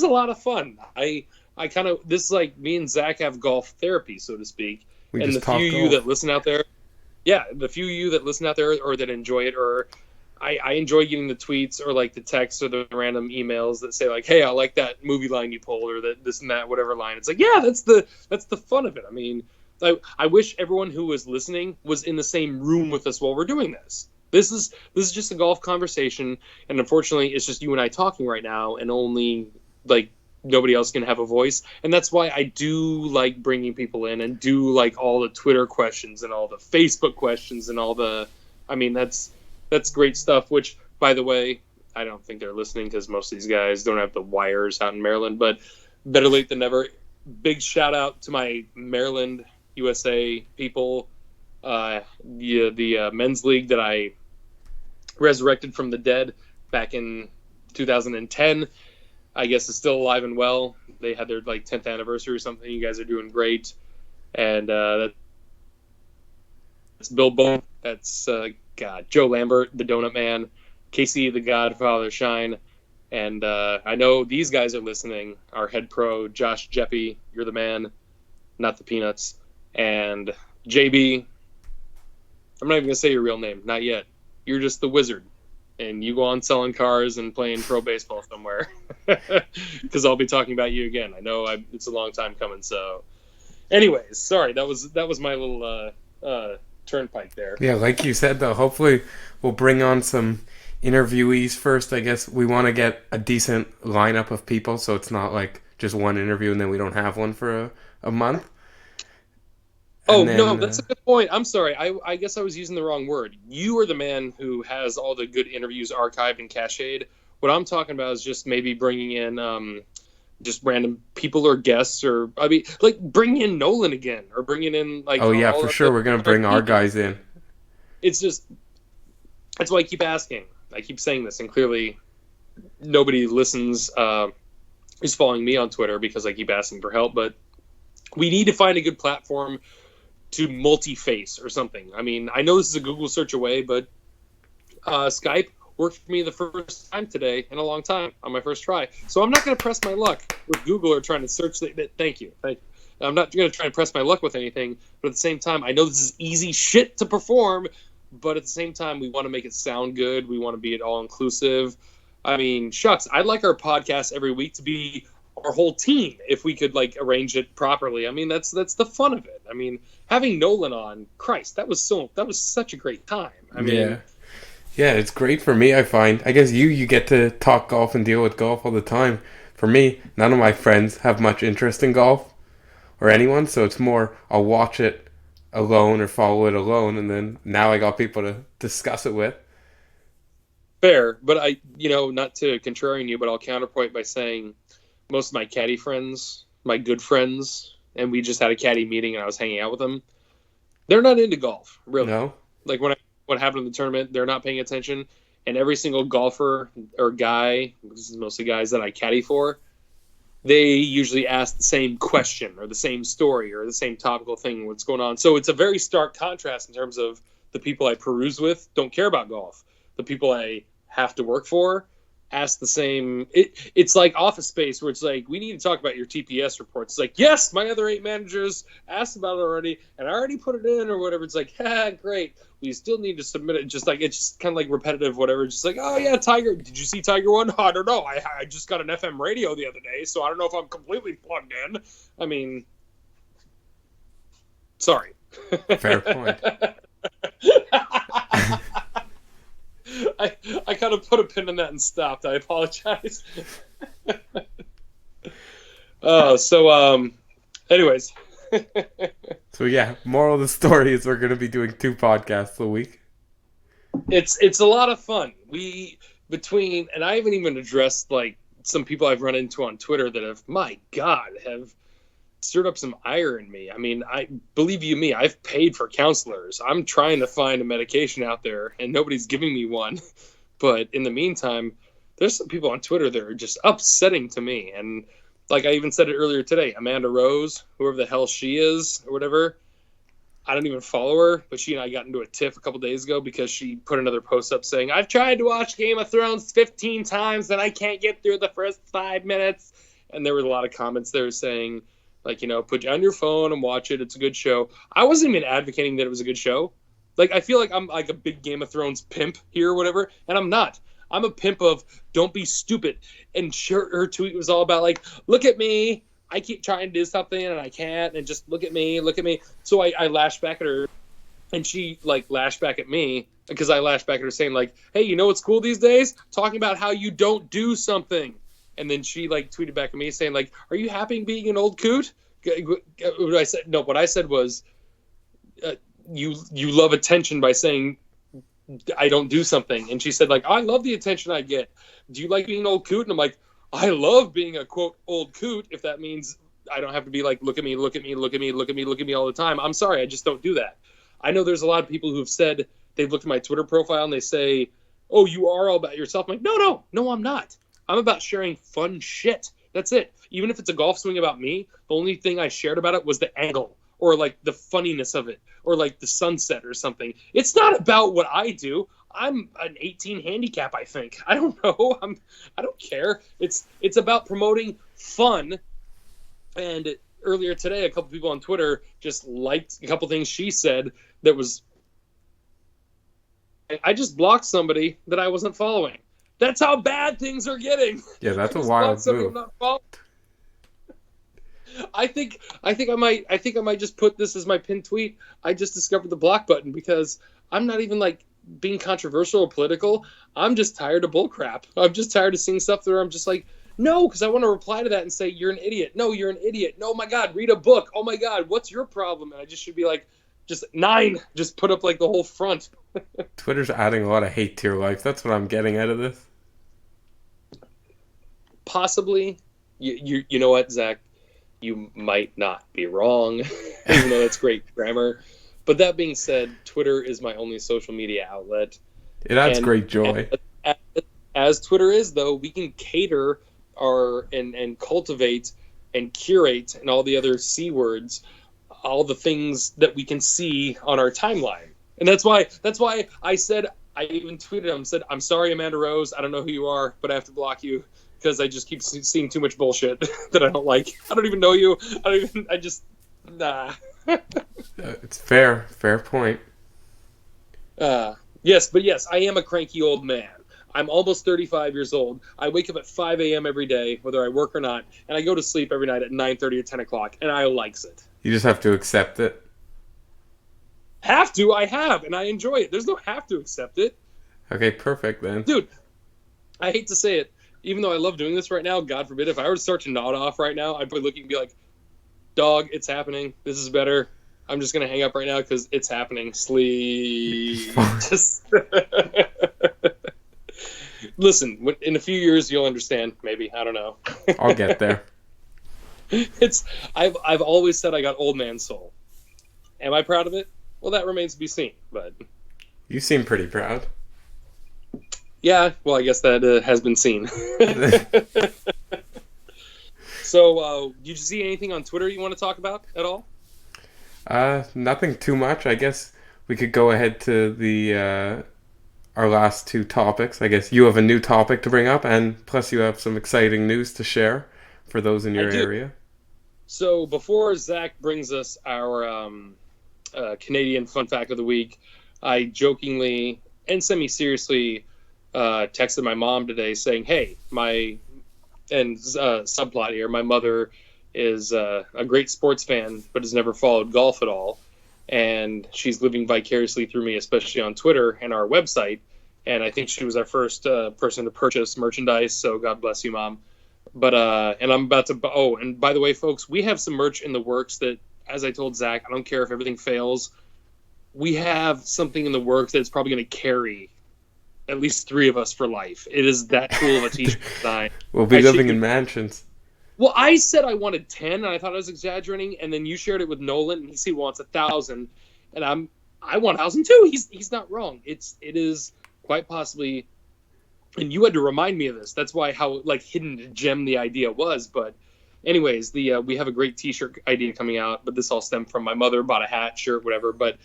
a lot of fun. This is like me and Zach have golf therapy, so to speak. And the few of you that listen out there, or that enjoy it, or I enjoy getting the tweets or like the texts or the random emails that say like, "Hey, I like that movie line you pulled," or that this and that whatever line. It's like, yeah, that's the fun of it. I mean, I wish everyone who was listening was in the same room with us while we're doing this. This is just a golf conversation, and unfortunately, it's just you and I talking right now, and only like nobody else can have a voice. And that's why I do like bringing people in and do like all the Twitter questions and all the Facebook questions and all the. I mean, that's great stuff. Which, by the way, I don't think they're listening because most of these guys don't have the wires out in Maryland. But better late than never. Big shout out to my Maryland, USA people. The men's league that I resurrected from the dead back in 2010, I guess is still alive and well. They had their like 10th anniversary or something. You guys are doing great. And that's Bill Bone. That's Joe Lambert, the Donut Man, Casey, the Godfather Shine. And I know these guys are listening. Our head pro, Josh Jeppy, you're the man, not the peanuts. And JB, I'm not even going to say your real name. Not yet. You're just the wizard. And you go on selling cars and playing pro baseball somewhere. Because I'll be talking about you again. I know it's a long time coming. So, anyways, sorry. That was my little turnpike there. Yeah, like you said, though, hopefully we'll bring on some interviewees first. I guess we want to get a decent lineup of people, so it's not like just one interview and then we don't have one for a month. Oh, And no, then, that's a good point. I'm sorry. I guess I was using the wrong word. You are the man who has all the good interviews archived and cached. What I'm talking about is just maybe bringing in just random people or guests, or I mean, like bring in Nolan again, or bringing in like oh yeah, all for of sure, we're gonna bring our people. guys in. It's just that's why I keep asking. I keep saying this, and clearly nobody listens. Is following me on Twitter because I keep asking for help, but we need to find a good platform to multi-face or something. I mean, I know this is a Google search away, but Skype worked for me the first time today in a long time on my first try. So I'm not going to press my luck with Google or trying to search. Thank you. I'm not going to try and press my luck with anything, but at the same time, I know this is easy shit to perform, but at the same time, we want to make it sound good. We want to be all-inclusive. I mean, shucks, I'd like our podcast every week to be our whole team if we could like arrange it properly. I mean, that's the fun of it. I mean, having Nolan on, Christ, that was such a great time. I mean, yeah, it's great for me. I find. I guess you get to talk golf and deal with golf all the time. For me, none of my friends have much interest in golf or anyone, so it's more I'll watch it alone or follow it alone, and then now I got people to discuss it with. fair, but not to contrarian you, but I'll counterpoint by saying most of my caddy friends, my good friends, and we just had a caddy meeting and I was hanging out with them. They're not into golf, really. No, Like what happened in the tournament, they're not paying attention. And every single golfer or guy, this is mostly guys that I caddy for, they usually ask the same question or the same story or the same topical thing, what's going on. So it's a very stark contrast in terms of the people I peruse with don't care about golf. The people I have to work for ask the same. It's like Office Space where it's like, we need to talk about your TPS reports. It's like, yes, my other 8 managers asked about it already, and I already put it in or whatever. It's like, great. We still need to submit it. Just like, it's just kind of like repetitive, whatever. Just like, oh yeah, Tiger. Did you see Tiger 1? I don't know. I just got an FM radio the other day, so I don't know if I'm completely plugged in. I mean, sorry. fair point. I kind of put a pin in that and stopped. I apologize. Anyways. So yeah, moral of the story is we're going to be doing 2 podcasts a week. It's a lot of fun. And I haven't even addressed like some people I've run into on Twitter that have stirred up some ire in me. I mean, believe you me, I've paid for counselors. I'm trying to find a medication out there, and nobody's giving me one. But in the meantime, there's some people on Twitter that are just upsetting to me. And like I even said it earlier today, Amanda Rose, whoever the hell she is or whatever, I don't even follow her, but she and I got into a tiff a couple days ago because she put another post up saying, I've tried to watch Game of Thrones 15 times and I can't get through the first 5 minutes. And there were a lot of comments there saying, like, put you on your phone and watch it. It's a good show. I wasn't even advocating that it was a good show. Like, I feel like I'm like a big Game of Thrones pimp here or whatever, and I'm not. I'm a pimp of don't be stupid. And her tweet was all about, like, look at me. I keep trying to do something and I can't, and just look at me. So I lashed back at her, and she, like, lashed back at me because I lashed back at her saying, like, hey, you know what's cool these days? Talking about how you don't do something. And then she like tweeted back at me saying, like, are you happy being an old coot? What I said was, you love attention by saying I don't do something. And she said, like, I love the attention I get. Do you like being an old coot? And I'm like, I love being a quote old coot if that means I don't have to be like, look at me all the time. I'm sorry, I just don't do that. I know there's a lot of people who've said they've looked at my Twitter profile and they say, oh, you are all about yourself. I'm like, no, I'm not. I'm about sharing fun shit. That's it. Even if it's a golf swing about me, the only thing I shared about it was the angle or like the funniness of it or like the sunset or something. It's not about what I do. I'm an 18 handicap, I think. I don't know. I don't care. It's about promoting fun and earlier today, a couple people on Twitter just liked a couple things she said that was. I just blocked somebody that I wasn't following. That's how bad things are getting. Yeah, I that's a just blocked wild somebody move. I'm not following. I think I might just put this as my pinned tweet. I just discovered the block button because I'm not even like being controversial or political. I'm just tired of bullcrap. I'm just tired of seeing stuff where I'm just like, no, because I want to reply to that and say you're an idiot. No, you're an idiot. No, my God, read a book. Oh my God, what's your problem? And I just should be like, just 9. Just put up like the whole front. Twitter's adding a lot of hate to your life. That's what I'm getting out of this. Possibly, you know what, Zach? You might not be wrong, even though that's great grammar. But that being said, Twitter is my only social media outlet. It adds And great joy. as, as Twitter is, though, we can cater and cultivate and curate and all the other C words, all the things that we can see on our timeline. And that's why I said, I even tweeted him, said, I'm sorry, Amanda Rose, I don't know who you are, but I have to block you because I just keep seeing too much bullshit that I don't like. I don't even know you. Nah. It's fair point. Yes, I am a cranky old man. I'm almost 35 years old. I wake up at 5 a.m. every day, whether I work or not, and I go to sleep every night at 9:30 or 10 o'clock, and I likes it. You just have to accept it. Have to, I have, and I enjoy it. There's no have to accept it. Okay, perfect then. Dude, I hate to say it, even though I love doing this right now, God forbid, if I were to start to nod off right now, I'd be looking and be like, dog, it's happening. This is better. I'm just going to hang up right now because it's happening. Sleep. Just... Listen, in a few years, you'll understand. Maybe. I don't know. I'll get there. I've always said I got old man soul. Am I proud of it? Well, that remains to be seen. But You seem pretty proud. yeah, well, I guess that has been seen. So, did you see anything on Twitter you want to talk about at all? Nothing too much. I guess we could go ahead to the our last 2 topics. I guess you have a new topic to bring up, and plus you have some exciting news to share for those in your area. So before Zach brings us our Canadian fun fact of the week, I jokingly and semi-seriously texted my mom today saying, hey, subplot here, my mother is a great sports fan but has never followed golf at all. And she's living vicariously through me, especially on Twitter and our website. And I think she was our first person to purchase merchandise. So God bless you, Mom. But and I'm about to. Oh, and by the way, folks, we have some merch in the works that, as I told Zach, I don't care if everything fails. We have something in the works that's probably going to carry at least 3 of us for life. It is that cool of a t-shirt design. We'll be living in mansions. Well, I said I wanted 10, and I thought I was exaggerating, and then you shared it with Nolan, and he wants 1,000, and I want 1,000 too. He's not wrong. It is quite possibly, and you had to remind me of this. That's why how like hidden gem the idea was. But anyways, we have a great T-shirt idea coming out, but this all stemmed from my mother bought a hat, shirt, whatever. But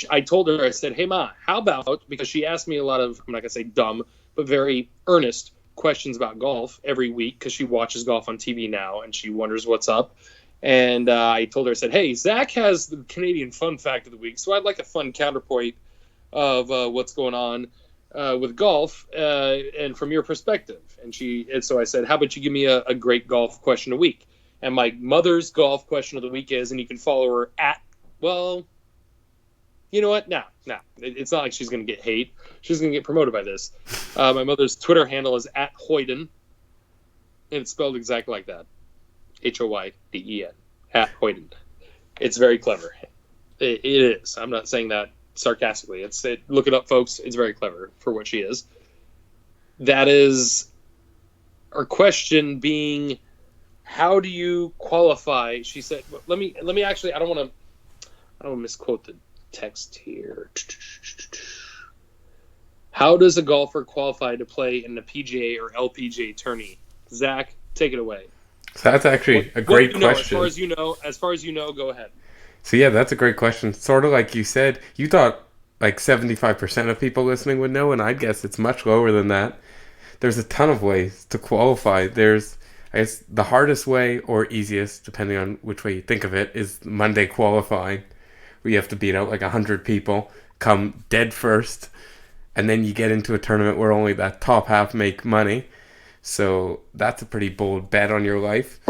I told her, I said, hey Ma, how about, because she asked me a lot of, I'm not gonna say dumb, but very earnest questions about golf every week because she watches golf on TV now and she wonders what's up. And I told her, I said, hey, Zach has the Canadian fun fact of the week, so I'd like a fun counterpoint of what's going on with golf and from your perspective. And so I said, how about you give me a great golf question a week? And my mother's golf question of the week is, and you can follow her at, well, you know what? No. It's not like she's going to get hate. She's going to get promoted by this. My mother's Twitter handle is at Hoyden, and it's spelled exactly like that. Hoyden. At Hoyden. It's very clever. It is. I'm not saying that sarcastically. Look it up, folks. It's very clever for what she is. That is our question being, how do you qualify? She said, let me actually, I don't want to misquote the text here. How does a golfer qualify to play in the PGA or LPGA tourney? Zach, take it away. So that's actually a great question. As far as you know, go ahead. So yeah, that's a great question. Sort of like you said, you thought like 75% of people listening would know, and I guess it's much lower than that. There's a ton of ways to qualify. I guess the hardest way or easiest, depending on which way you think of it, is Monday qualifying, where you have to beat out like 100 people, come dead first, and then you get into a tournament where only that top half make money. So that's a pretty bold bet on your life.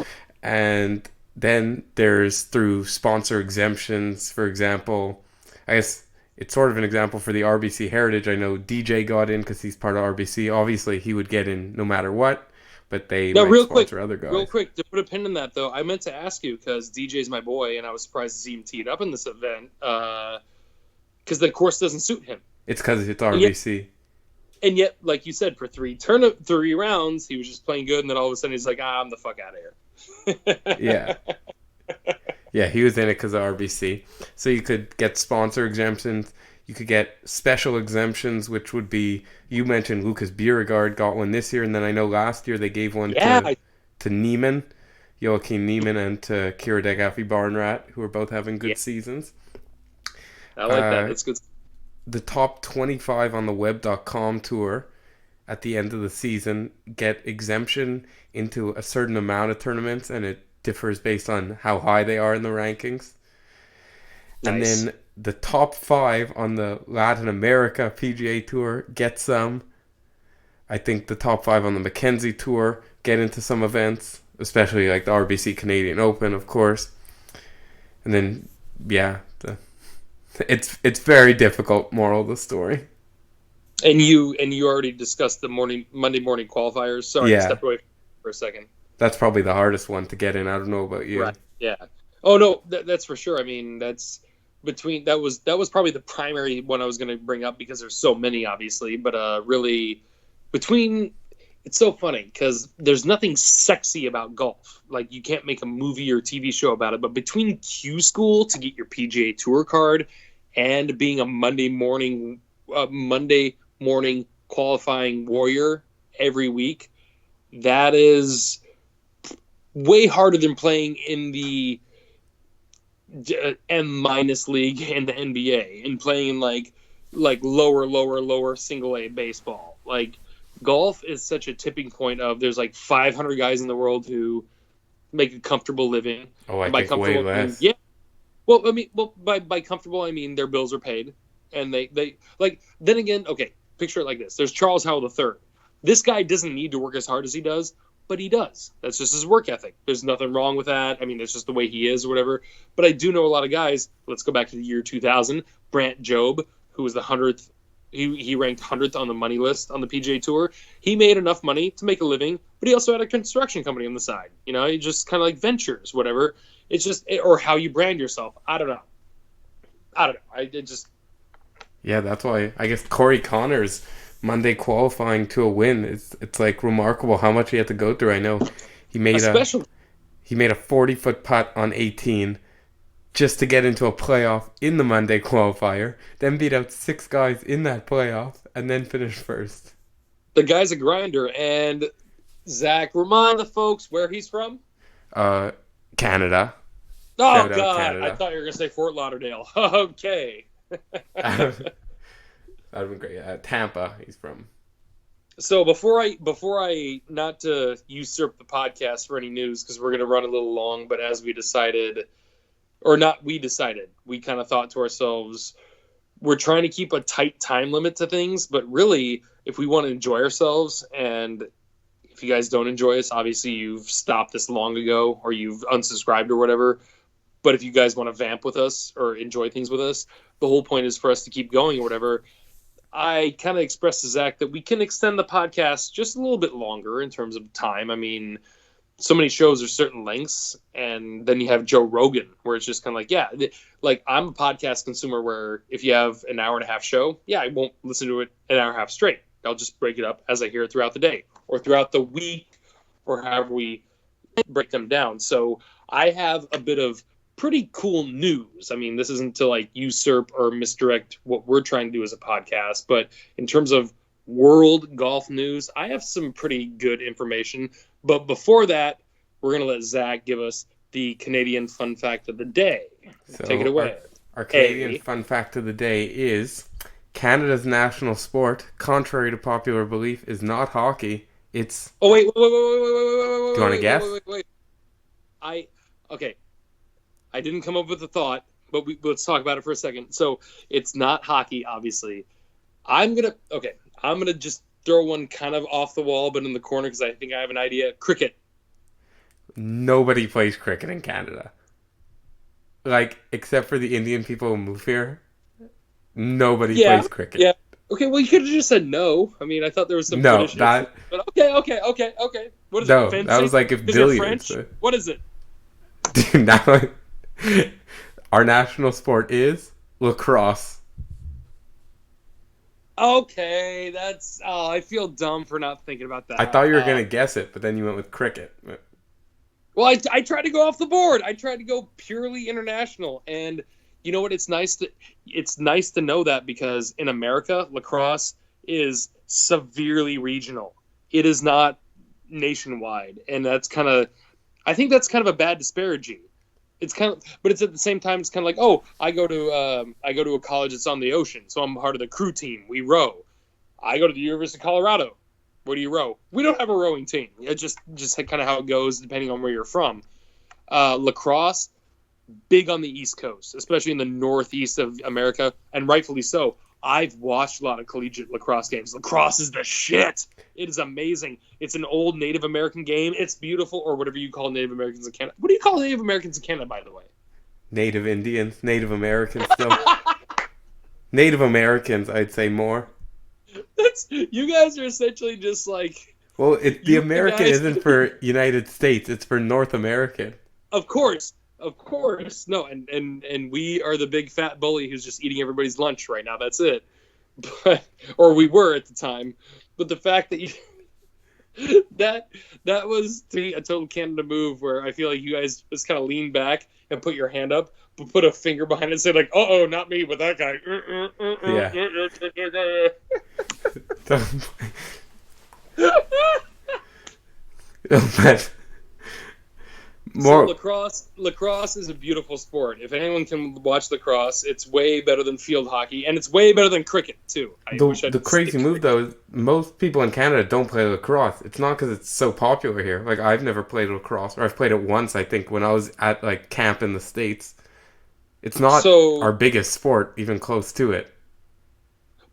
And then there's through sponsor exemptions, for example. I guess it's sort of an example for the RBC Heritage. I know DJ got in because he's part of RBC. Obviously, he would get in no matter what, but they Now, might sponsor other real guys. quick, to put a pin in that though, I meant to ask you because DJ's my boy, and I was surprised to see him teed up in this event because the course doesn't suit him. It's because it's And yet, RBC. and yet, like you said, for three rounds, he was just playing good, and then all of a sudden he's like, I'm the fuck out of Yeah. here. Yeah, he was in it because of RBC. So you could get sponsor exemptions. You could get special exemptions, which would be, you mentioned Lucas Beauregard got one this year, and then I know last year they gave one Yeah, to Neiman, Joachim Neiman, and to Kira Degaffy Barnrat, who are both having yeah, good seasons. I like that. Uh, That's good. the top 25 on the web.com tour at the end of the season get exemption into a certain amount of tournaments, and it differs based on how high they are in the rankings. And Nice. then the top 5 on the Latin America PGA Tour get some. I think the top 5 on the Mackenzie Tour get into some events, especially like the RBC Canadian Open, of course. And then, yeah, it's very difficult. Moral of the story. And you already discussed the Monday morning qualifiers. Sorry, I Yeah, stepped away for a second. that's probably the hardest one to get in. I don't know about you. Right. Yeah. Oh no, that's for sure. I mean, that's that was probably the primary one I was going to bring up because there's so many, obviously. But really, between it's so funny because there's nothing sexy about golf. Like you can't make a movie or TV show about it. But between Q School to get your PGA Tour card and being a Monday morning qualifying warrior every week, that is way harder than playing in the M minus league in the NBA and playing like lower single A baseball. Like golf is such a tipping point of there's like 500 guys in the world who make a comfortable living, Oh, I and by think way comfortable I mean less. yeah. Well, I mean, by comfortable I mean their bills are paid, and they like. Then again, okay, picture it like this: there's Charles Howell III. This guy doesn't need to work as hard as he does, but he does. That's just his work ethic. There's nothing wrong with that. I mean, it's just the way he is or whatever. But I do know a lot of guys. Let's go back to the year 2000. Brant Jobe, who was the 100th, he ranked 100th on the money list on the PGA Tour. He made enough money to make a living, but he also had a construction company on the side. You know, he just kind of like ventures, whatever. It's just, or how you brand yourself. I don't know. I don't know. It just, Yeah, that's why I guess Corey Connors Monday qualifying to a win. It's like remarkable how much he had to go through. I know he made a especially, he made a 40-foot putt on 18 just to get into a playoff in the Monday qualifier, then beat out 6 guys in that playoff, and then finished first. the guy's a grinder. And Zach, remind the folks where he's from. Uh, Canada. Oh Shout out God, I Canada. thought you were gonna say Fort Lauderdale. Okay. That'd have been great. Tampa, he's from. So before I not to usurp the podcast for any news because we're gonna run a little long, but as we decided, or not, we decided, we kind of thought to ourselves, we're trying to keep a tight time limit to things, but really, if we want to enjoy ourselves, and if you guys don't enjoy us, obviously you've stopped this long ago or you've unsubscribed or whatever. But if you guys want to vamp with us or enjoy things with us, the whole point is for us to keep going or whatever. I kind of expressed to Zach that we can extend the podcast just a little bit longer in terms of time. I mean, so many shows are certain lengths, and then you have Joe Rogan, where it's just kind of like, yeah, like I'm a podcast consumer where if you have an hour and a half show, yeah, I won't listen to it an hour and a half straight. I'll just break it up as I hear it throughout the day or throughout the week or however we break them down. So I have a bit of pretty cool news. I mean, this isn't to like usurp or misdirect what we're trying to do as a podcast, but in terms of world golf news, I have some pretty good information. But before that, we're going to let Zach give us the Canadian fun fact of the day. Take it So away. our Canadian A. fun fact of the day is Canada's national sport, contrary to popular belief, is not hockey. It's. Oh wait, wait, wait, wait, wait, wait, Do you want to wait, wait, wait, guess? wait, wait, wait. I okay. I didn't come up with a thought, but let's talk about it for a second. So it's not hockey, obviously. I'm gonna just throw one kind of off the wall, but in the corner because I think I have an idea. Cricket. Nobody plays cricket in Canada. Like, except for the Indian people who move here, nobody Yeah, plays cricket. yeah. Okay, well, you could have just said no. I mean, I thought there was some No, British influence, that but okay, okay, okay, okay. What is it? no, that Fencing? was like if Is it billiards. French? What is it? Dude, now our national sport is lacrosse. Okay, that's. Oh, I feel dumb for not thinking about I that. thought you were gonna guess it, but then you went with cricket. Well, I tried to go off the board. I tried to go purely international, and you know what? It's nice to know that because in America, lacrosse is severely regional. It is not nationwide, and I think that's kind of a bad disparaging. It's kind of, but it's at the same time, it's kind of like, oh, I go to a college that's on the ocean, so I'm part of the crew team. We row. I go to the University of Colorado. Where do you row? We don't have a rowing team. It's just kind of how it goes depending on where you're from. Lacrosse, big on the East Coast, especially in the Northeast of America, and rightfully so. I've watched a lot of collegiate lacrosse games. Lacrosse is the shit. It is amazing. It's an old Native American game. It's beautiful, or whatever you call Native Americans in Canada. What do you call Native Americans in Canada, by the way? Native Indians, Native Americans, still Native Americans, I'd say more. You guys are essentially just like Well, the you American guys. isn't for United States; it's for North American. Of course, no, and we are the big fat bully who's just eating everybody's lunch right now. That's it. But or we were at the time. But the fact that that was to me a total Canada move where I feel like you guys just kind of lean back and put your hand up, but put a finger behind it and say like, "Uh oh, not me, but that guy." Yeah. But So more lacrosse is a beautiful sport. If anyone can watch lacrosse, it's way better than field hockey, and it's way better than cricket too. I wish the I'd crazy say move though is most people in Canada don't play lacrosse. It's not because it's so popular here. Like I've never played lacrosse, or I've played it once. I think when I was at like camp in the States. It's not our So, biggest sport, even close to it.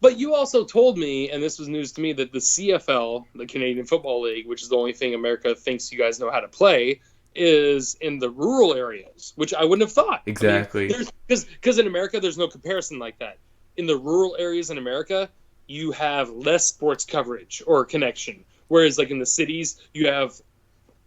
but you also told me, and this was news to me, that the CFL, the Canadian Football League, which is the only thing America thinks you guys know how to play, is in the rural areas, which I wouldn't have thought. I mean, Exactly. there's because in America there's no comparison like that. In the rural areas in America, you have less sports coverage or connection, whereas like in the cities, you have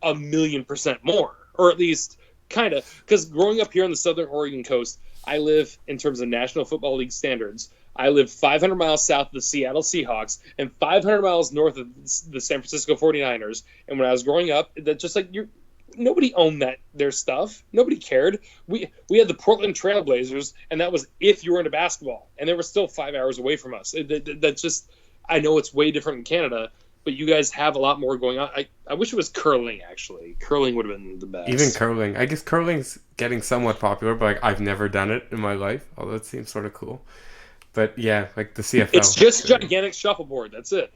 1,000,000% more, or at least kind of. Because growing up here on the Southern Oregon coast, I live in terms of National Football League standards. I live 500 miles south of the Seattle Seahawks and 500 miles north of the San Francisco 49ers. And when I was growing up, that just like nobody owned their stuff. Nobody cared. We had the Portland Trailblazers, and that was if you were into basketball, and they were still 5 hours away from us. That's just I know it's way different in Canada, but you guys have a lot more going on. I wish it was curling, actually. Curling would have been the Even best. curling. I guess curling's getting somewhat popular, but like I've never done it in my life, although it seems sort of cool. But yeah, like the It's CFL. just Sure. gigantic shuffleboard. That's it.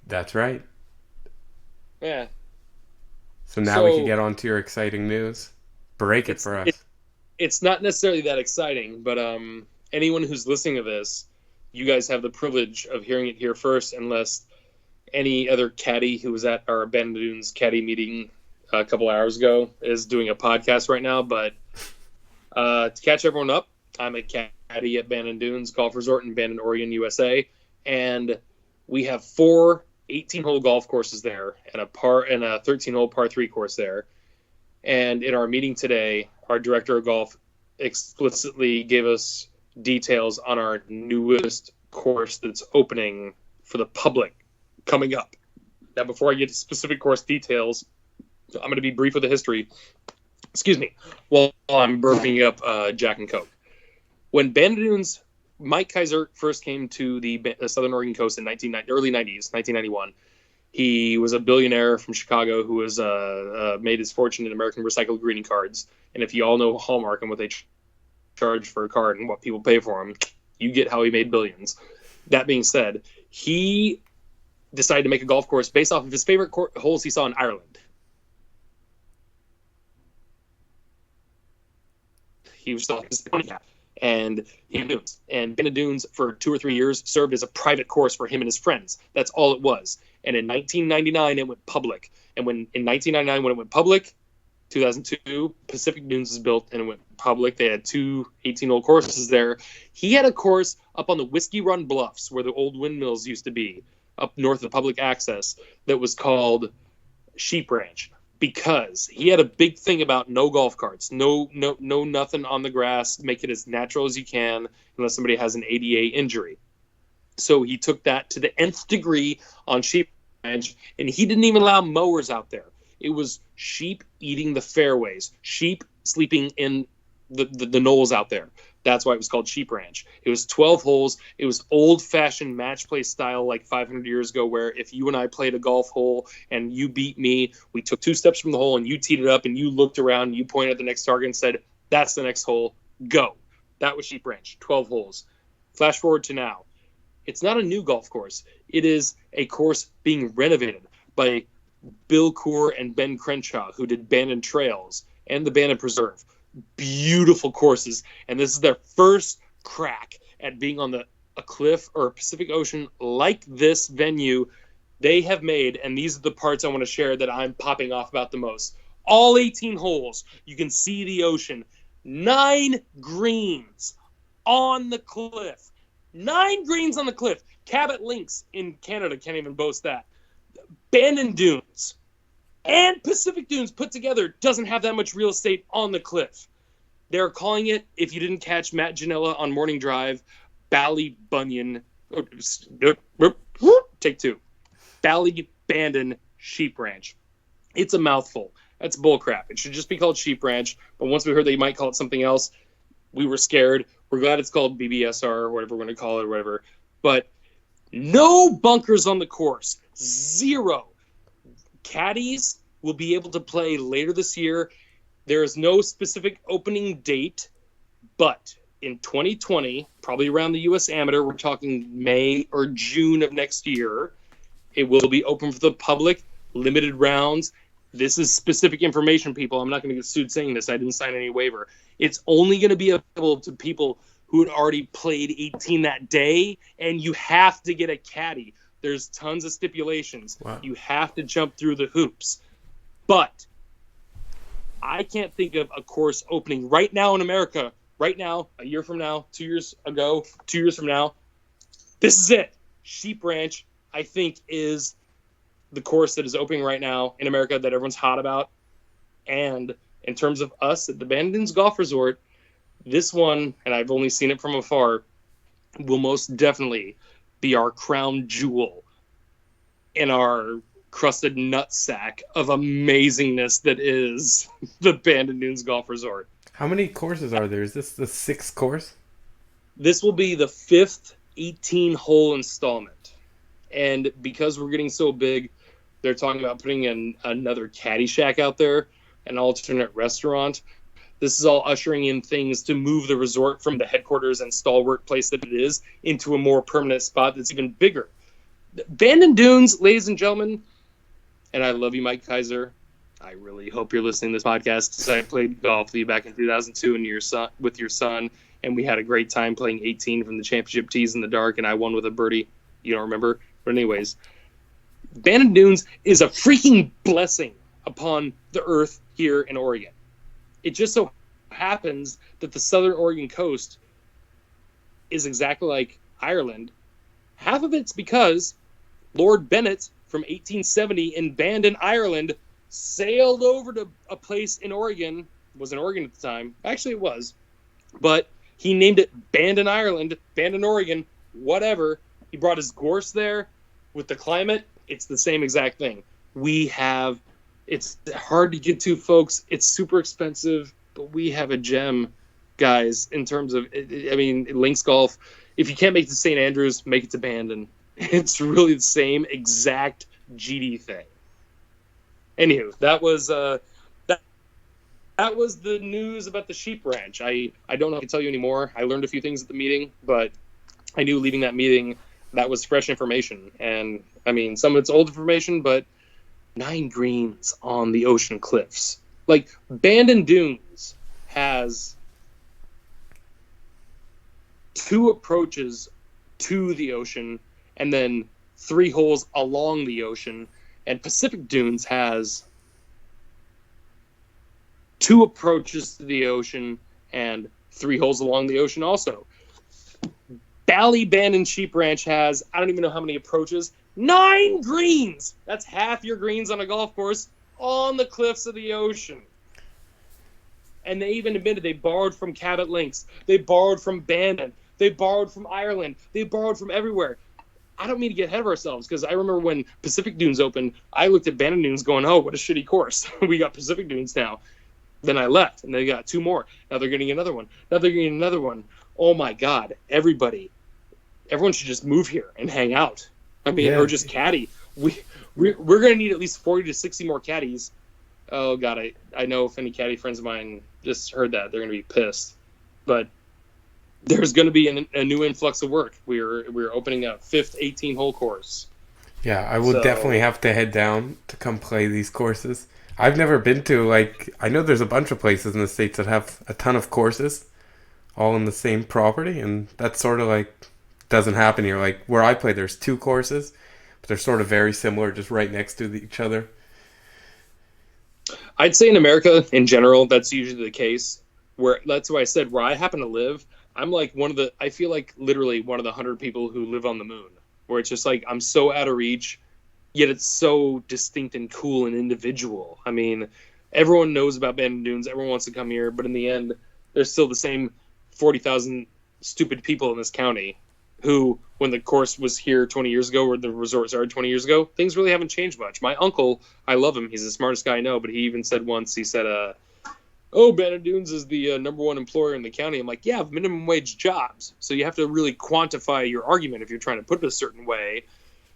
That's right. Yeah. So now we can So get on to your exciting news. Break it it's for it, us. it's not necessarily that exciting, but anyone who's listening to this, you guys have the privilege of hearing it here first, unless any other caddy who was at our Bandon Dunes caddy meeting a couple hours ago is doing a podcast right now. But to catch everyone up, I'm a caddy at Bandon Dunes Golf Resort in Bandon, Oregon, USA, and we have four 18-hole golf courses there and a 13-hole par three course there. And in our meeting today, our director of golf explicitly gave us details on our newest course that's opening for the public coming up. Now, before I get to specific course details, I'm going to be brief with the history. Excuse me, while I'm burping up Jack and Coke. When Bandon Dunes, Mike Kaiser first came to the Southern Oregon coast in early 90s, 1991. He was a billionaire from Chicago who was made his fortune in American recycled greeting cards. And if you all know Hallmark and what they charge for a card and what people pay for them, you get how he made billions. That being said, he decided to make a golf course based off of his favorite holes he saw in Ireland. He was still his 20 cap. And Bandon Dunes for 2 or 3 years served as a private course for him and his friends. That's all it was. And in 1999, it went public. And in 1999, when it went public, 2002, Pacific Dunes was built and it went public. They had 2 18-hole courses there. He had a course up on the Whiskey Run Bluffs where the old windmills used to be, up north of public access, that was called Sheep Ranch, because he had a big thing about no golf carts, no nothing on the grass, make it as natural as you can unless somebody has an ADA injury. So he took that to the nth degree on Sheep Ranch, and he didn't even allow mowers out there. It was sheep eating the fairways, sheep sleeping in the knolls out there. That's why it was called Sheep Ranch. It was 12 holes. It was old-fashioned match play style like 500 years ago, where if you and I played a golf hole and you beat me, we took 2 steps from the hole and you teed it up and you looked around and you pointed at the next target and said, that's the next hole, go. That was Sheep Ranch, 12 holes. Flash forward to now. It's not a new golf course. It is a course being renovated by Bill Coore and Ben Crenshaw, who did Bandon Trails and the Bandon Preserve. Beautiful courses, and this is their first crack at being on a cliff or a Pacific Ocean like this venue they have made. And these are the parts I want to share that I'm popping off about the most. All 18 holes, you can see the ocean. 9 greens on the cliff. 9 greens on the cliff. Cabot Links in Canada can't even boast that. Bandon Dunes and Pacific Dunes put together doesn't have that much real estate on the cliff. They're calling it, if you didn't catch Matt Janella on Morning Drive, Ballybunion. Take 2. Bandon Sheep Ranch. It's a mouthful. That's bullcrap. It should just be called Sheep Ranch. But once we heard they might call it something else, we were scared. We're glad it's called BBSR or whatever we're going to call it or whatever. But no bunkers on the course. 0. Caddies will be able to play later this year. There is no specific opening date, but in 2020, probably around the U.S. Amateur, we're talking May or June of next year, it will be open for the public, limited rounds. This is specific information, people. I'm not going to get sued saying this. I didn't sign any waiver. It's only going to be available to people who had already played 18 that day, and you have to get a caddy. There's tons of stipulations. Wow. You have to jump through the hoops. But I can't think of a course opening right now in America, right now, a year from now, 2 years ago, 2 years from now. This is it. Sheep Ranch, I think, is the course that is opening right now in America that everyone's hot about. And in terms of us at the Bandon Dunes Golf Resort, this one, and I've only seen it from afar, will most definitely be our crown jewel in our crusted nutsack of amazingness that is the Bandon Dunes Golf Resort. How many courses are there? Is this the 6th course? This will be the 5th 18-hole installment. And because we're getting so big, they're talking about putting in another caddy shack out there, an alternate restaurant. This is all ushering in things to move the resort from the headquarters and stalwart place that it is into a more permanent spot that's even bigger. Bandon Dunes, ladies and gentlemen, and I love you, Mike Kaiser. I really hope you're listening to this podcast, because I played golf with you back in 2002 and with your son, and we had a great time playing 18 from the championship tees in the dark, and I won with a birdie. You don't remember? But anyways, Bandon Dunes is a freaking blessing upon the earth here in Oregon. It just so happens that the southern Oregon coast is exactly like Ireland. Half of it's because Lord Bennett from 1870 in Bandon, Ireland, sailed over to a place in Oregon. It was in Oregon at the time. Actually, it was. But he named it Bandon, Ireland, Bandon, Oregon, whatever. He brought his gorse there. With the climate, it's the same exact thing. It's hard to get to, folks. It's super expensive, but we have a gem, guys, in terms of, links golf. If you can't make it to St. Andrews, make it to Bandon. It's really the same exact GD thing. Anywho, that was the news about the Sheep Ranch. I don't know if I can tell you anymore. I learned a few things at the meeting, but I knew leaving that meeting that was fresh information, and I mean, some of it's old information, but 9 greens on the ocean cliffs. Like, Bandon Dunes has 2 approaches to the ocean and then 3 holes along the ocean. And Pacific Dunes has 2 approaches to the ocean and 3 holes along the ocean also. Bandon Sheep Ranch has, I don't even know how many approaches, 9 greens. That's half your greens on a golf course on the cliffs of the ocean. And they even admitted they borrowed from Cabot Links. They borrowed from Bandon. They borrowed from Ireland. They borrowed from everywhere. I don't mean to get ahead of ourselves, because I remember when Pacific Dunes opened, I looked at Bandon Dunes going, oh, what a shitty course. We got Pacific Dunes now. Then I left, and they got 2 more. Now they're getting another one. Now they're getting another one. Oh, my God. Everyone should just move here and hang out. I mean, or just caddy. We're going to need at least 40 to 60 more caddies. Oh, God, I know if any caddy friends of mine just heard that, they're going to be pissed. But there's going to be a new influx of work. We're opening a 5th 18-hole course. Yeah, I will definitely have to head down to come play these courses. I've never been to, I know there's a bunch of places in the States that have a ton of courses all in the same property, and that's sort of doesn't happen here. Like, where I play, there's 2 courses, but they're sort of very similar, just right next to each other. I'd say in America, in general, that's usually the case. That's why I said, where I happen to live, I'm I feel like literally one of the 100 people who live on the moon, where it's just I'm so out of reach, yet it's so distinct and cool and individual. I mean, everyone knows about Bandon Dunes, everyone wants to come here, but in the end, there's still the same 40,000 stupid people in this county who, when the course was here 20 years ago, or the resort started 20 years ago, things really haven't changed much. My uncle, I love him, he's the smartest guy I know, but he even said once, he said, oh, Bandon Dunes is the number 1 employer in the county. I'm like, yeah, minimum wage jobs. So you have to really quantify your argument if you're trying to put it a certain way.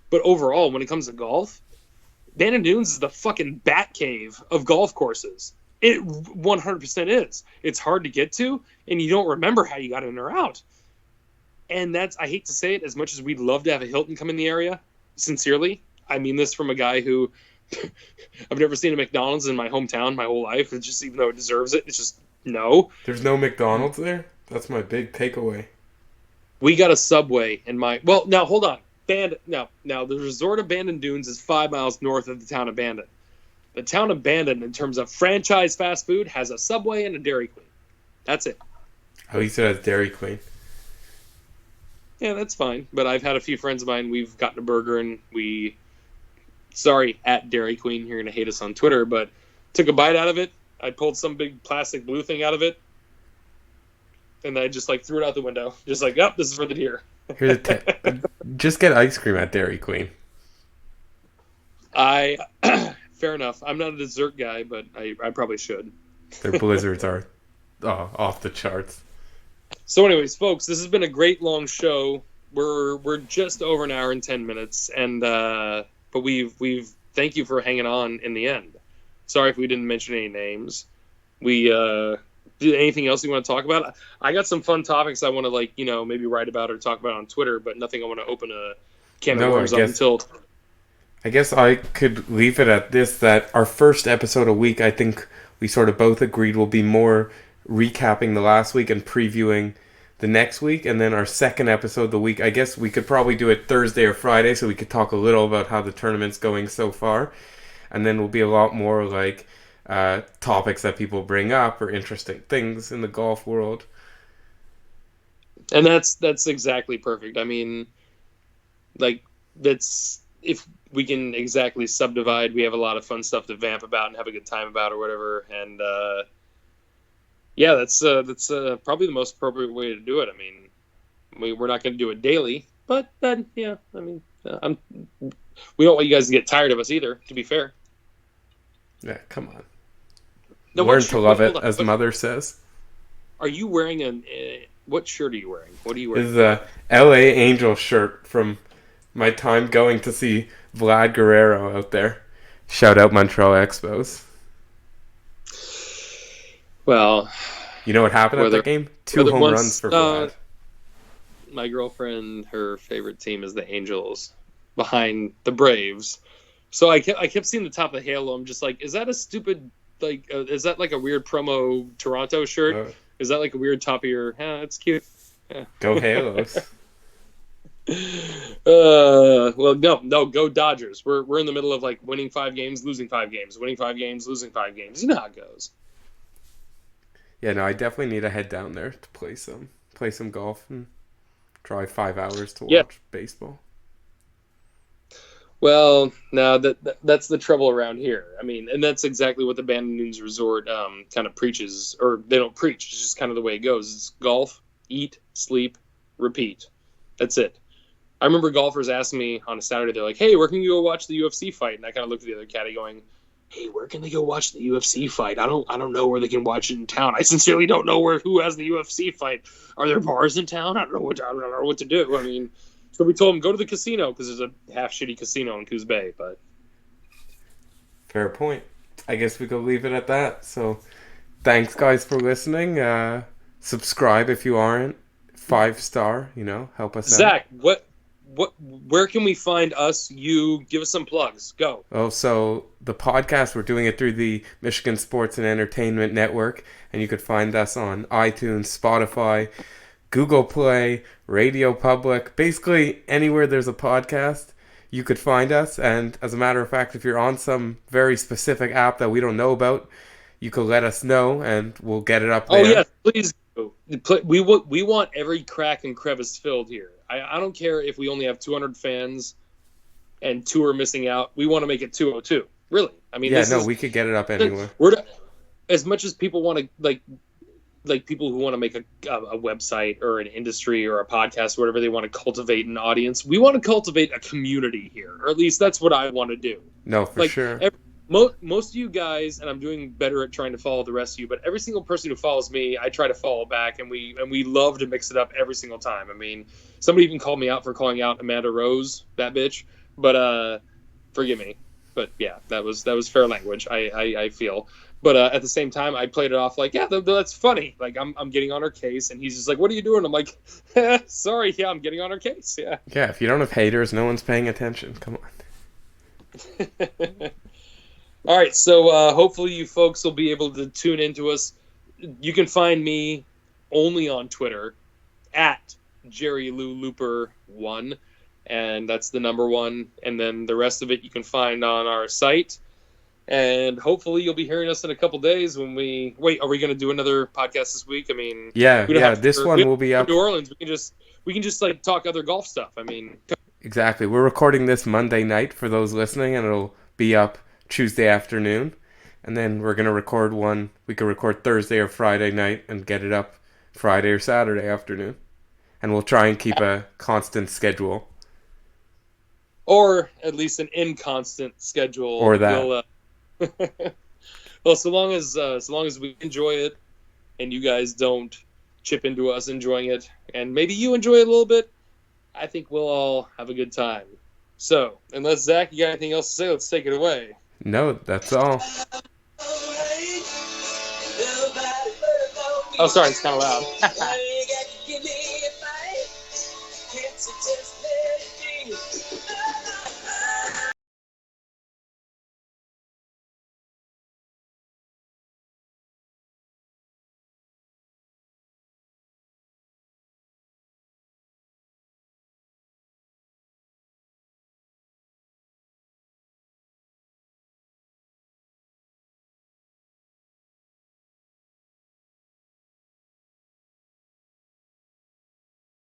But overall, when it comes to golf, Bandon Dunes is the fucking bat cave of golf courses. It 100% is. It's hard to get to, and you don't remember how you got in or out. And I hate to say it, as much as we'd love to have a Hilton come in the area, sincerely, I mean this from a guy who I've never seen a McDonald's in my hometown my whole life. It's just, even though it deserves it, it's just no. There's no McDonald's there? That's my big takeaway. We got a Subway in now hold on. Now the resort of Bandon Dunes is 5 miles north of the town of Bandon. The town of Bandon, in terms of franchise fast food, has a Subway and a Dairy Queen. That's it. At least it has Dairy Queen. Yeah, that's fine. But I've had a few friends of mine, we've gotten a burger and sorry, at Dairy Queen, you're going to hate us on Twitter, but took a bite out of it. I pulled some big plastic blue thing out of it, and I just threw it out the window. Just oh, this is for the deer. Here's just get ice cream at Dairy Queen. Fair enough. I'm not a dessert guy, but I probably should. Their blizzards are off the charts. So anyways, folks, this has been a great long show. We're just over an hour and 10 minutes, and but we've thank you for hanging on in the end. Sorry if we didn't mention any names. We did anything else you want to talk about? I got some fun topics I want to maybe write about or talk about on Twitter, but nothing I want to open a can of worms on until. I guess I could leave it at this: that our first episode a week, I think we sort of both agreed, will be more recapping the last week and previewing the next week, and then our second episode of the week, I guess we could probably do it Thursday or Friday, so we could talk a little about how the tournament's going so far, and then will be a lot more topics that people bring up or interesting things in the golf world. And that's exactly perfect. I mean, that's, if we can exactly subdivide, we have a lot of fun stuff to vamp about and have a good time about or whatever, and yeah, that's probably the most appropriate way to do it. I mean, we're not going to do it daily, but then, yeah, I mean, we don't want you guys to get tired of us either, to be fair. Yeah, come on. No, learn to love it, as Mother says. Are you wearing what shirt are you wearing? What are you wearing? This is a LA Angel shirt from my time going to see Vlad Guerrero out there. Shout out Montreal Expos. Well, you know what happened at that game? 2 home runs for Vlad. My girlfriend, her favorite team is the Angels. behind the Braves. So I kept seeing the top of the halo. I'm just like, is that a stupid, like, is that like a weird promo Toronto shirt? Is that like a weird top of your? It's cute. Yeah. Go Halos. Well, no, go Dodgers. We're in the middle of like winning 5 games, losing 5 games, winning 5 games, losing 5 games. You know how it goes. Yeah, no, I definitely need to head down there to play some golf and drive 5 hours to watch baseball. Well, no, that's the trouble around here. I mean, and that's exactly what the Bandon Dunes Resort kind of preaches, or they don't preach. It's just kind of the way it goes. It's golf, eat, sleep, repeat. That's it. I remember golfers asking me on a Saturday, they're like, "Hey, where can you go watch the UFC fight?" And I kind of looked at the other caddy, going, "Hey, where can they go watch the UFC fight? I don't know where they can watch it in town. I sincerely don't know who has the UFC fight. Are there bars in town? I don't know what to do. I mean." So we told him, go to the casino, because there's a half-shitty casino in Coos Bay. But fair point. I guess we could leave it at that. So thanks, guys, for listening. Subscribe if you aren't. 5-star, help us Zach, out. Where can we find us? You give us some plugs. Go. Oh, so the podcast, we're doing it through the Michigan Sports and Entertainment Network, and you could find us on iTunes, Spotify, Google Play, Radio Public, basically anywhere there's a podcast, you could find us. And as a matter of fact, if you're on some very specific app that we don't know about, you could let us know and we'll get it up there. Oh, yes, please do. We want every crack and crevice filled here. I don't care if we only have 200 fans and 2 are missing out. We want to make it 202. Really. I mean, we could get it up anywhere. As much as people want to, like people who want to make a website or an industry or a podcast or whatever, they want to cultivate an audience. We want to cultivate a community here, or at least that's what I want to do. No, for sure. Most of you guys, and I'm doing better at trying to follow the rest of you, but every single person who follows me, I try to follow back, and we love to mix it up every single time. I mean, somebody even called me out for calling out Amanda Rose, that bitch, but forgive me. But yeah, that was fair language, I feel. But at the same time, I played it off like, yeah, that's funny. Like, I'm getting on her case, and he's just like, what are you doing? I'm like, sorry, yeah, I'm getting on her case, yeah. Yeah, if you don't have haters, no one's paying attention. Come on. All right, so hopefully you folks will be able to tune into us. You can find me only on Twitter, at JerryLouLooper1, and that's the number 1. And then the rest of it you can find on our site. And hopefully you'll be hearing us in a couple days when we... Wait, are we going to do another podcast this week? I mean... Yeah, this one will be up... New Orleans, we can just like talk other golf stuff. I mean... Exactly. We're recording this Monday night for those listening, and it'll be up Tuesday afternoon. And then we're going to record one... We could record Thursday or Friday night and get it up Friday or Saturday afternoon. And we'll try and keep a constant schedule. Or at least an inconstant schedule. Or that. Well, so long as we enjoy it, and you guys don't chip into us enjoying it, and maybe you enjoy it a little bit, I think we'll all have a good time. So, unless Zach, you got anything else to say, let's take it away. No, that's all. Oh, sorry, it's kind of loud.